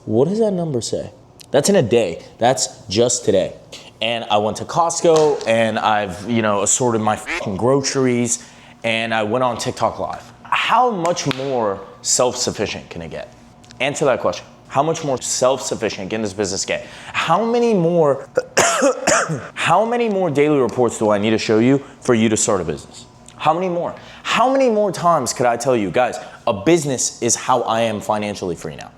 What does that number say? That's in a day. That's just today. And I went to Costco and I've, you know, assorted my fucking groceries, and I went on TikTok Live. How much more self-sufficient can it get? Answer that question. How much more self-sufficient can this business get? How many more daily reports do I need to show you for you to start a business? How many more? How many more times could I tell you, guys, a business is how I am financially free now?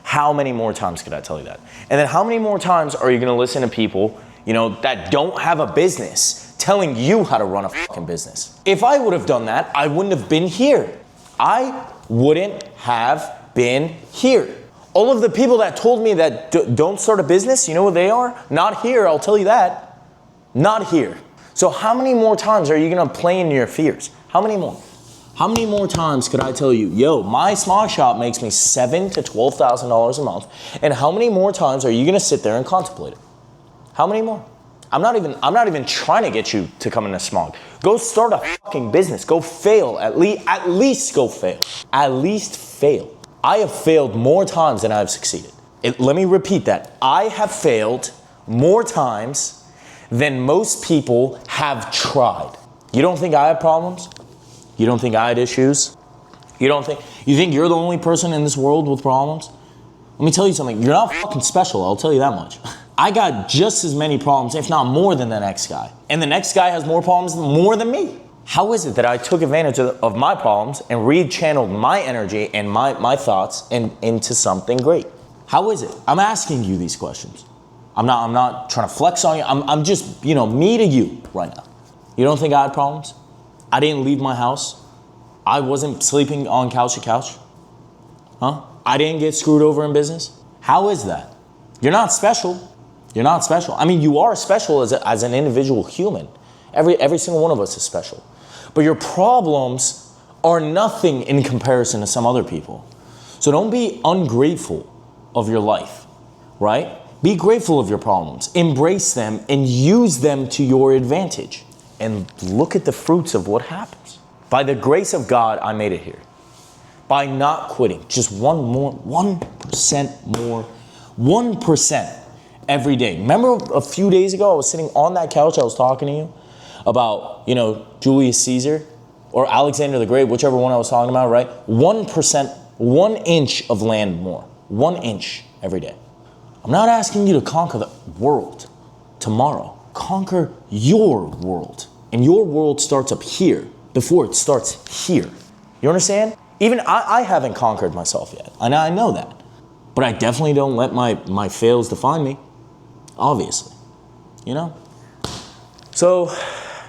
How many more times could I tell you that? And then how many more times are you gonna listen to people, you know, that don't have a business telling you how to run a fucking business? If I would have done that, I wouldn't have been here. I wouldn't have been here. All of the people that told me that don't start a business, you know what they are? Not here, I'll tell you that. Not here. So how many more times are you gonna play into your fears? How many more? How many more times could I tell you, yo, my smog shop makes me $7,000 to $12,000 a month, and how many more times are you gonna sit there and contemplate it? How many more? I'm not even trying to get you to come into smog. Go start a fucking business. Go fail. At least go fail. At least fail. I have failed more times than I have succeeded. Let me repeat that. I have failed more times than most people have tried. You don't think I have problems? You don't think I had issues? You think you're the only person in this world with problems? Let me tell you something. You're not fucking special. I'll tell you that much. I got just as many problems, if not more than the next guy. And the next guy has more problems more than me. How is it that I took advantage of my problems and rechanneled my energy and my thoughts into something great? How is it? I'm asking you these questions. I'm not trying to flex on you. I'm just, me to you right now. You don't think I had problems? I didn't leave my house. I wasn't sleeping on couch to couch. Huh? I didn't get screwed over in business. How is that? You're not special. You're not special. I mean, you are special as an individual human. Every single one of us is special. But your problems are nothing in comparison to some other people. So don't be ungrateful of your life, right? Be grateful of your problems. Embrace them and use them to your advantage. And look at the fruits of what happens. By the grace of God, I made it here. By not quitting, just 1% more, 1% every day. Remember a few days ago, I was sitting on that couch, I was talking to you about, Julius Caesar or Alexander the Great, whichever one I was talking about, right? 1%, 1 inch of land more, 1 inch every day. I'm not asking you to conquer the world tomorrow. Conquer your world. And your world starts up here before it starts here. You understand? Even I haven't conquered myself yet. I know that. But I definitely don't let my fails define me. Obviously. So,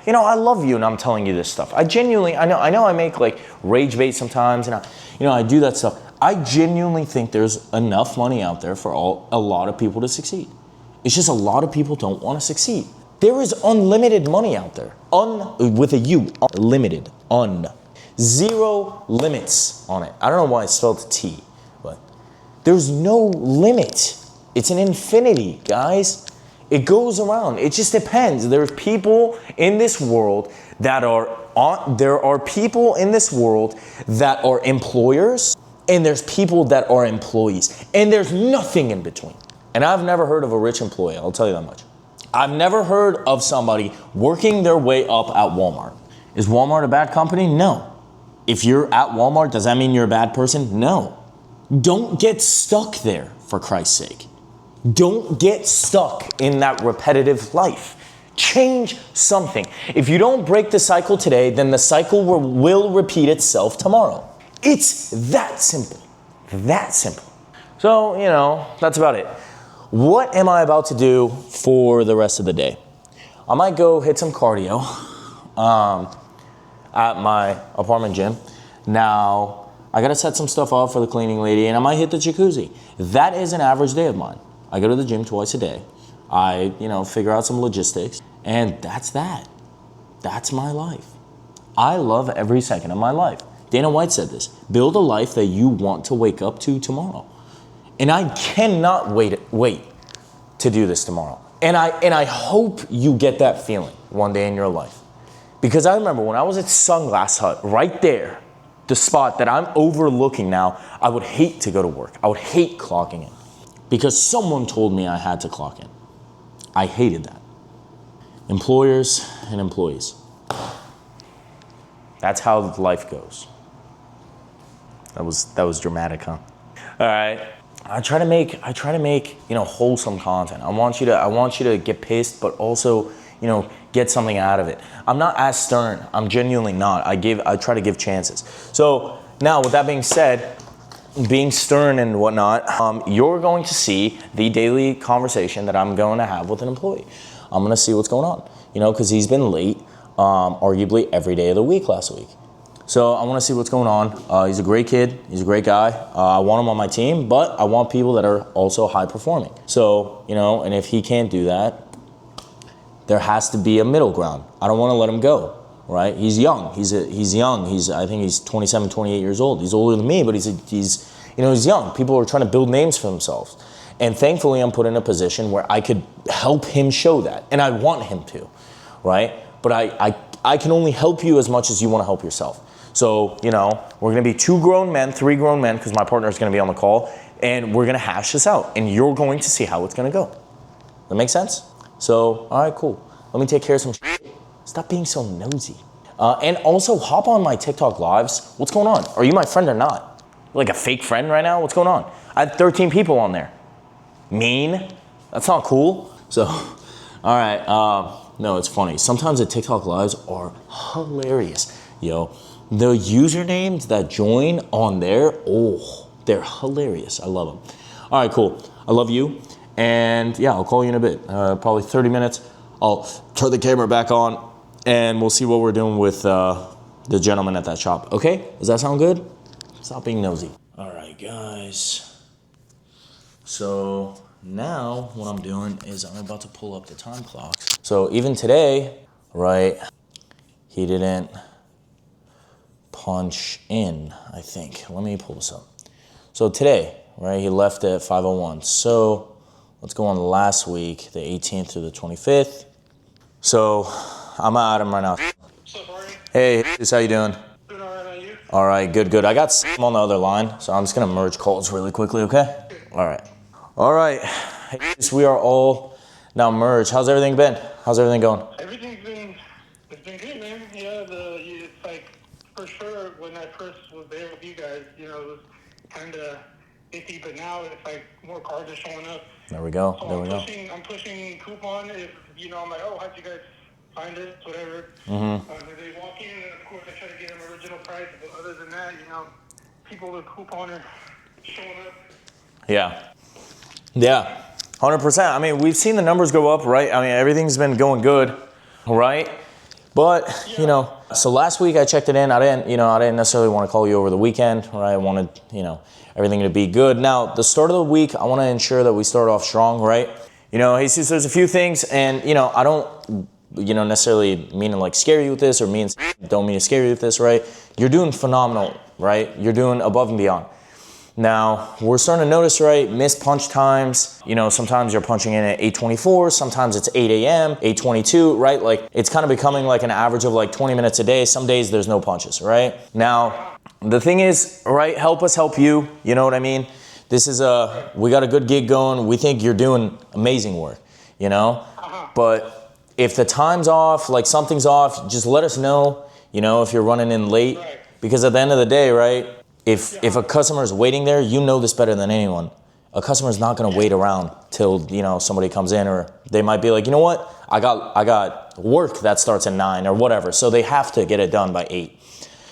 I love you and I'm telling you this stuff. I genuinely, I know I make like rage bait sometimes and I do that stuff. I genuinely think there's enough money out there for a lot of people to succeed. It's just a lot of people don't want to succeed. There is unlimited money out there. With a U, unlimited, zero limits on it. I don't know why I spelled T, but there's no limit. It's an infinity, guys. It goes around. It just depends. There's people in this world that are employers, and there's people that are employees, and there's nothing in between. And I've never heard of a rich employee, I'll tell you that much. I've never heard of somebody working their way up at Walmart. Is Walmart a bad company? No. If you're at Walmart, does that mean you're a bad person? No. Don't get stuck there, for Christ's sake. Don't get stuck in that repetitive life. Change something. If you don't break the cycle today, then the cycle will repeat itself tomorrow. It's that simple. That simple. So, that's about it. What am I about to do for the rest of the day? I might go hit some cardio at my apartment gym. Now, I gotta set some stuff up for the cleaning lady and I might hit the jacuzzi. That is an average day of mine. I go to the gym twice a day. I, figure out some logistics and that's that. That's my life. I love every second of my life. Dana White said this, build a life that you want to wake up to tomorrow. And I cannot wait to do this tomorrow. And I hope you get that feeling one day in your life. Because I remember when I was at Sunglass Hut, right there, the spot that I'm overlooking now, I would hate to go to work. I would hate clocking in. Because someone told me I had to clock in. I hated that. Employers and employees. That's how life goes. That was dramatic, huh? All right. I try to make wholesome content. I want you to get pissed, but also, get something out of it. I'm not as stern. I'm genuinely not. I try to give chances. So now, with that being said, being stern and whatnot, you're going to see the daily conversation that I'm going to have with an employee. I'm going to see what's going on, because he's been late, arguably every day of the week last week. So I want to see what's going on. He's a great kid. He's a great guy. I want him on my team, but I want people that are also high performing. So, and if he can't do that, there has to be a middle ground. I don't want to let him go, right? He's young. He's young. I think he's 27, 28 years old. He's older than me, but he's young. People are trying to build names for themselves. And thankfully, I'm put in a position where I could help him show that. And I want him to, right? But I can only help you as much as you want to help yourself. So, you know, we're going to be 3 grown men, because my partner is going to be on the call, and we're going to hash this out. And you're going to see how it's going to go. That make sense? So, all right, cool. Let me take care of some shit. Stop being so nosy. And also, hop on my TikTok lives. What's going on? Are you my friend or not? Like a fake friend right now? What's going on? I had 13 people on there. Mean? That's not cool. So, all right. No, it's funny. Sometimes the TikTok lives are hilarious. Yo, the usernames that join on there, oh, they're hilarious. I love them. All right, cool. I love you. And yeah, I'll call you in a bit. Probably 30 minutes. I'll turn the camera back on and we'll see what we're doing with the gentleman at that shop. Okay? Does that sound good? Stop being nosy. All right, guys. So now what I'm doing is I'm about to pull up the time clocks. So even today, right, he didn't punch in, I think. Let me pull this up. So today, right, he left at 5:01. So let's go on last week, the 18th through the 25th. So I'm at him right now. What's up, Ari? Hey, how you doing? Doing all right, how you? All right, good. I got Sam on the other line, so I'm just gonna merge calls really quickly, okay? All right. So we are all now merged. How's everything been? How's everything going? Everything's been, it's been good, man. Yeah, it's like, for sure, when I first was there with you guys, you know, it was kind of iffy, but now it's like more cars are showing up. There we go. So I'm pushing coupon. If, you know, I'm like, oh, how'd you guys find it? Whatever. They walk in, and of course, I try to get them original price. But other than that, you know, people with coupon are showing up. Yeah, 100%. I mean, we've seen the numbers go up, right? I mean, everything's been going good, right? But, you know, so last week I checked it in. I didn't necessarily want to call you over the weekend, right? I wanted, you know, everything to be good. Now, the start of the week, I want to ensure that we start off strong, right? You know, Jesus, there's a few things, and, you know, I don't, you know, necessarily mean to like scare you with this or don't mean to scare you with this, right? You're doing phenomenal, right? You're doing above and beyond. Now, we're starting to notice, right, missed punch times. You know, sometimes you're punching in at 8:24, sometimes it's 8 a.m., 8:22, right? Like, it's kind of becoming like an average of like 20 minutes a day. Some days there's no punches, right? Now, the thing is, right, help us help you, you know what I mean? This is we got a good gig going. We think you're doing amazing work, you know? But if the time's off, like something's off, just let us know, you know, if you're running in late. Because at the end of the day, right, if a customer is waiting there, you know this better than anyone. A customer's not gonna wait around till, you know, somebody comes in, or they might be like, you know what, I got work that starts at 9 or whatever. So they have to get it done by 8,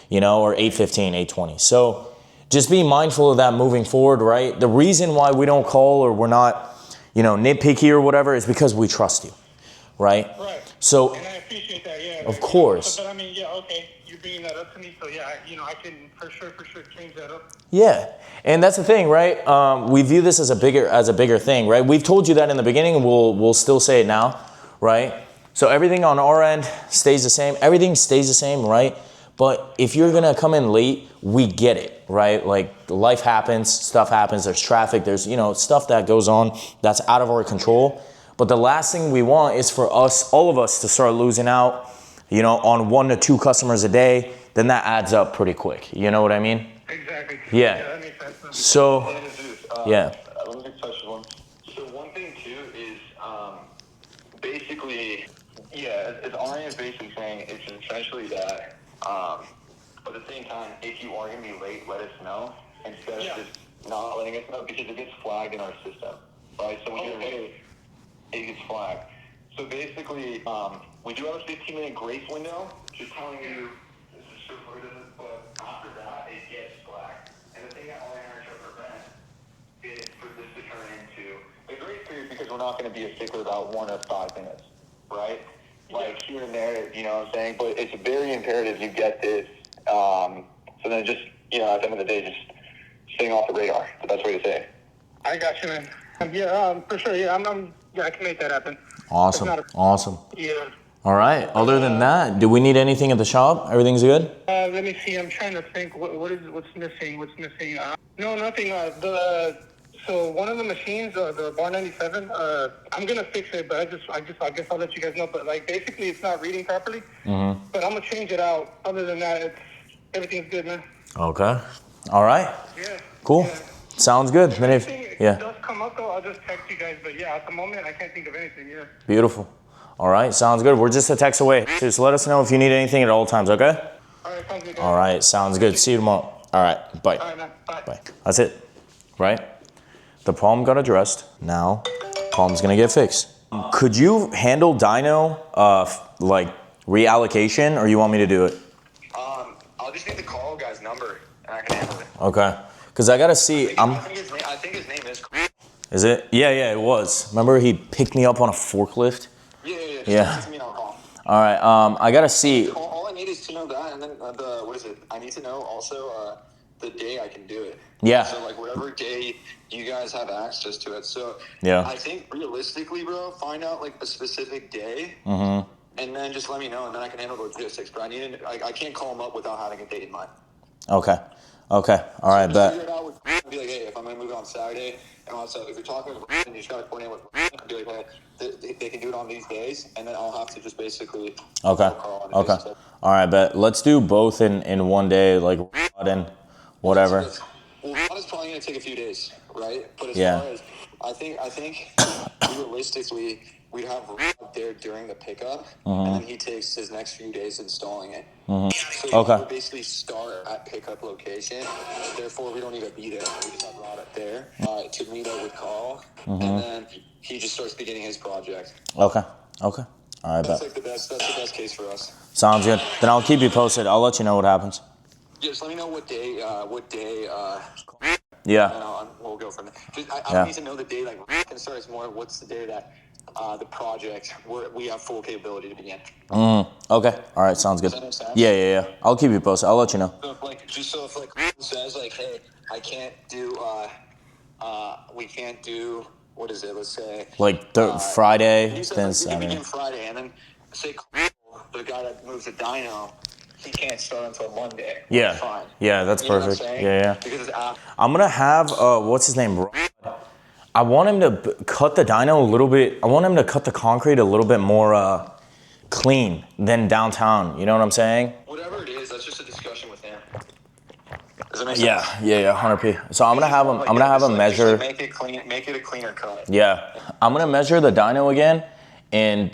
you know, or 8:15, 8:20. So just be mindful of that moving forward, right? The reason why we don't call or we're not, you know, nitpicky or whatever is because we trust you, right? Right. So, and I appreciate that, yeah. Of course. But I mean, yeah, okay, you're bringing that up to me, so yeah, you know, I can for sure change that up. Yeah, and that's the thing, right? We view this as a bigger thing, right? We've told you that in the beginning, and we'll still say it now, right? So everything on our end stays the same. Everything stays the same, right? But if you're gonna come in late, we get it, right? Like, life happens, stuff happens, there's traffic, there's, you know, stuff that goes on that's out of our control. But the last thing we want is for us, all of us, to start losing out, you know, on 1 to 2 customers a day. Then that adds up pretty quick. You know what I mean? Exactly. Yeah. That makes sense. So, yeah. Let me just touch one. So one thing too is basically, yeah, as Arnie is basically saying, it's essentially that. But at the same time, if you are gonna be late, let us know instead of just not letting us know, because it gets flagged in our system, right? So when you're late, it gets flagged. So basically, we do have a 15-minute grace window, just telling you this is super, but after that, it gets flagged. And the thing that all I try to prevent is for this to turn into a grace period, because we're not going to be a stickler about 1 or 5 minutes, right? Like here and there, you know what I'm saying? But it's very imperative you get this. So then just, you know, at the end of the day, just staying off the radar. The best way to say it. I got you, man. Yeah, for sure. Yeah, I can make that happen. Awesome. Awesome. Yeah. All right. Other than that, do we need anything at the shop? Everything's good? Let me see. I'm trying to think. What's missing? No, nothing. So one of the machines, the Bar 97, I'm gonna fix it, but I guess I'll let you guys know. But like basically, it's not reading properly. But I'm gonna change it out. Other than that, everything's good, man. Okay. All right. Yeah. Cool. Yeah. Sounds good. If Then anything yeah. does come up though, I'll just text you guys. But yeah, at the moment, I can't think of anything. Yeah. Beautiful. All right. Sounds good. We're just a text away. Just let us know if you need anything at all times. Okay. All right. Sounds good, guys. All right. Sounds good. See you tomorrow. All right. Bye. All right, man. Bye. Bye. That's it. Right? The problem got addressed. Now, problem's gonna get fixed. Could you handle dyno, like reallocation, or you want me to do it? I'll just need the call guy's number, and I can handle it. Okay. Cause I gotta see. I think his name is. Is it? Yeah, it was. Remember he picked me up on a forklift? Yeah. Yeah. Just me, I'll call. All right. I gotta see. All I need is to know that, and then what is it? I need to know also the day I can do it. Yeah. So like whatever day you guys have access to it. So yeah. I think realistically, bro, find out like a specific day, and then just let me know, and then I can handle the logistics. But I can't call him up without having a date in mind. Okay. All right, bet. Figure it out with, be like, hey, if I'm gonna move it on Saturday, and also if you're talking with and you just gotta coordinate with, be like, hey, they can do it on these days, and then I'll have to just basically. Okay. All right, bet. Let's do both in one day, like and whatever. Well, it's probably gonna take a few days, right? But as Yeah. far as I think realistically, we'd have there during the pickup, and then he takes his next few days installing it. So we would basically start at pickup location. Therefore, we don't need to be there. We just have Rod up there to meet up with Carl, and then he just starts beginning his project. Okay. All right, bet. That's the best case for us. Sounds good. Then I'll keep you posted. I'll let you know what happens. Yeah, just let me know what day. Yeah. And we'll go from there. I don't need to know the day. Like, can start. It's more what's the day that the project where we have full capability to begin. Okay. All right. Sounds good. Does that make sense? Yeah. I'll keep you posted. I'll let you know. So if says like, hey, I can't do. We can't do. What is it? Let's say. Like Friday, You said then we can Saturday. begin Friday, and then say the guy that moves the dyno, he can't start until Monday. Yeah. That's fine. Yeah, that's You know what I'm perfect. saying? Yeah. Because it's after. I'm gonna have what's his name? I want him to cut the dyno a little bit. I want him to cut the concrete a little bit more clean than downtown. You know what I'm saying? Whatever it is, that's just a discussion with him. Does that make sense? Yeah, 100%. So I'm gonna have him measure. Make it clean. Make it a cleaner cut. Yeah, I'm gonna measure the dyno again, and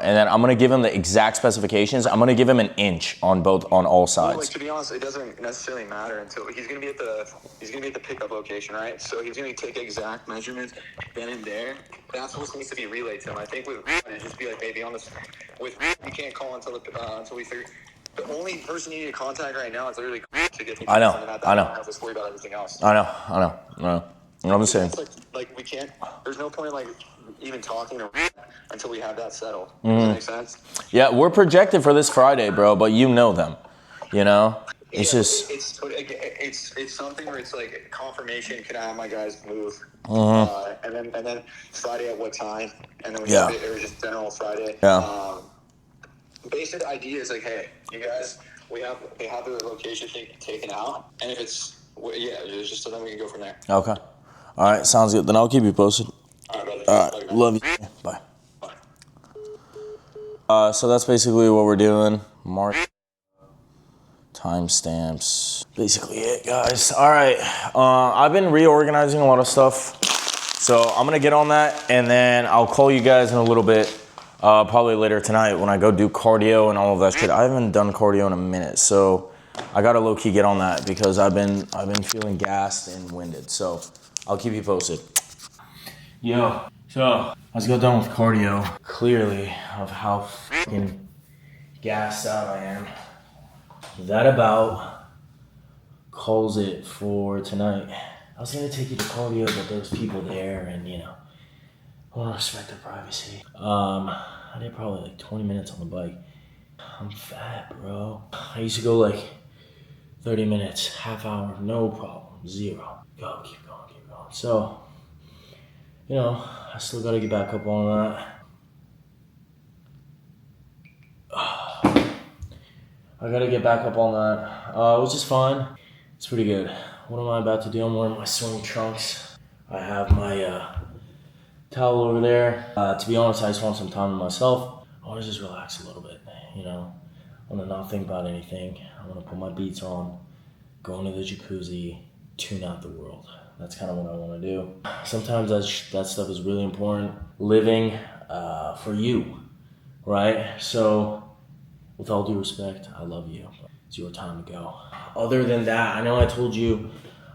then I'm gonna give him the exact specifications. I'm gonna give him an inch on all sides. Like, to be honest, it doesn't necessarily matter until he's gonna be at the pickup location, right? So he's gonna take exact measurements then and there. That's what needs to be relayed to him. I think with it just be like maybe on this with you can't call until we figure. The only person you need to contact right now is literally to get people. I know. Just worry about everything else. I know. I'm just saying. Like we can't. There's no point like even talking to until we have that settled. Does that make sense? Yeah, we're projected for this Friday, bro. But you know them. You know. It's just. It's something where it's like confirmation. Can I have my guys move? And then Friday at what time? And then or just general Friday. Yeah. Basic idea is like, hey, you guys, they have the location taken out, and if it's just so then we can go from there. Okay. All right, sounds good. Then I'll keep you posted. All right, brother. All right, love you. Bye. So that's basically what we're doing. Mark timestamps. Basically it, guys. All right. I've been reorganizing a lot of stuff, so I'm gonna get on that, and then I'll call you guys in a little bit. Probably later tonight when I go do cardio and all of that shit. I haven't done cardio in a minute, so I gotta low key get on that because I've been feeling gassed and winded. So I'll keep you posted. Yo, so I just got done with cardio. Clearly, of how fucking gassed out I am. That about calls it for tonight. I was gonna take you to cardio, but there was people there, and you know. I want to respect their privacy. I did probably like 20 minutes on the bike. I'm fat, bro. I used to go like 30 minutes, half hour, no problem, zero. Keep going. So, you know, I still gotta get back up on that. I gotta get back up on that, which is fine. It's pretty good. What am I about to do? I'm wearing my swim trunks. I have my towel over there. To be honest, I just want some time to myself. I want to just relax a little bit, you know. I want to not think about anything. I want to put my beats on, go into the jacuzzi, tune out the world. That's kind of what I want to do. Sometimes that stuff is really important. Living for you, right? So, with all due respect, I love you. It's your time to go. Other than that, I know I told you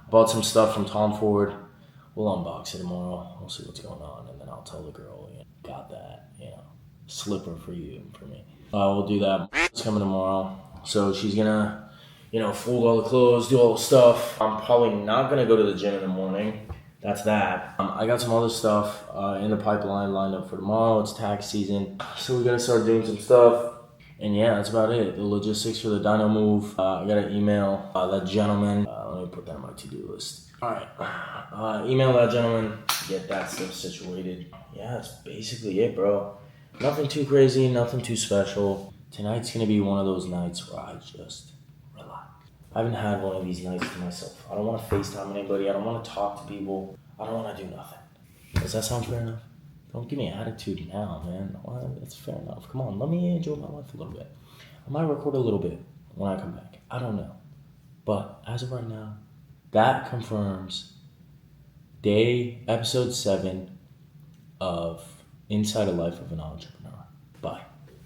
about some stuff from Tom Ford. We'll unbox it tomorrow. We'll see what's going on, and then I'll tell the girl, got that, slipper for you and for me. We'll do that. It's coming tomorrow. So she's gonna, fold all the clothes, do all the stuff. I'm probably not gonna go to the gym in the morning. That's that. I got some other stuff in the pipeline lined up for tomorrow. It's tax season, so we gotta start doing some stuff. And yeah, that's about it. The logistics for the dyno move. I gotta email that gentleman. Let me put that on my to-do list. All right, email that gentleman, get that stuff situated. Yeah, that's basically it, bro. Nothing too crazy, nothing too special. Tonight's gonna be one of those nights where I just relax. I haven't had one of these nights to myself. I don't want to FaceTime anybody. I don't want to talk to people. I don't want to do nothing. Does that sound fair enough? Don't give me an attitude now, man. Well, that's fair enough. Come on, let me enjoy my life a little bit. I might record a little bit when I come back. I don't know. But as of right now, that confirms episode 7 of Inside a Life of an Entrepreneur. Bye.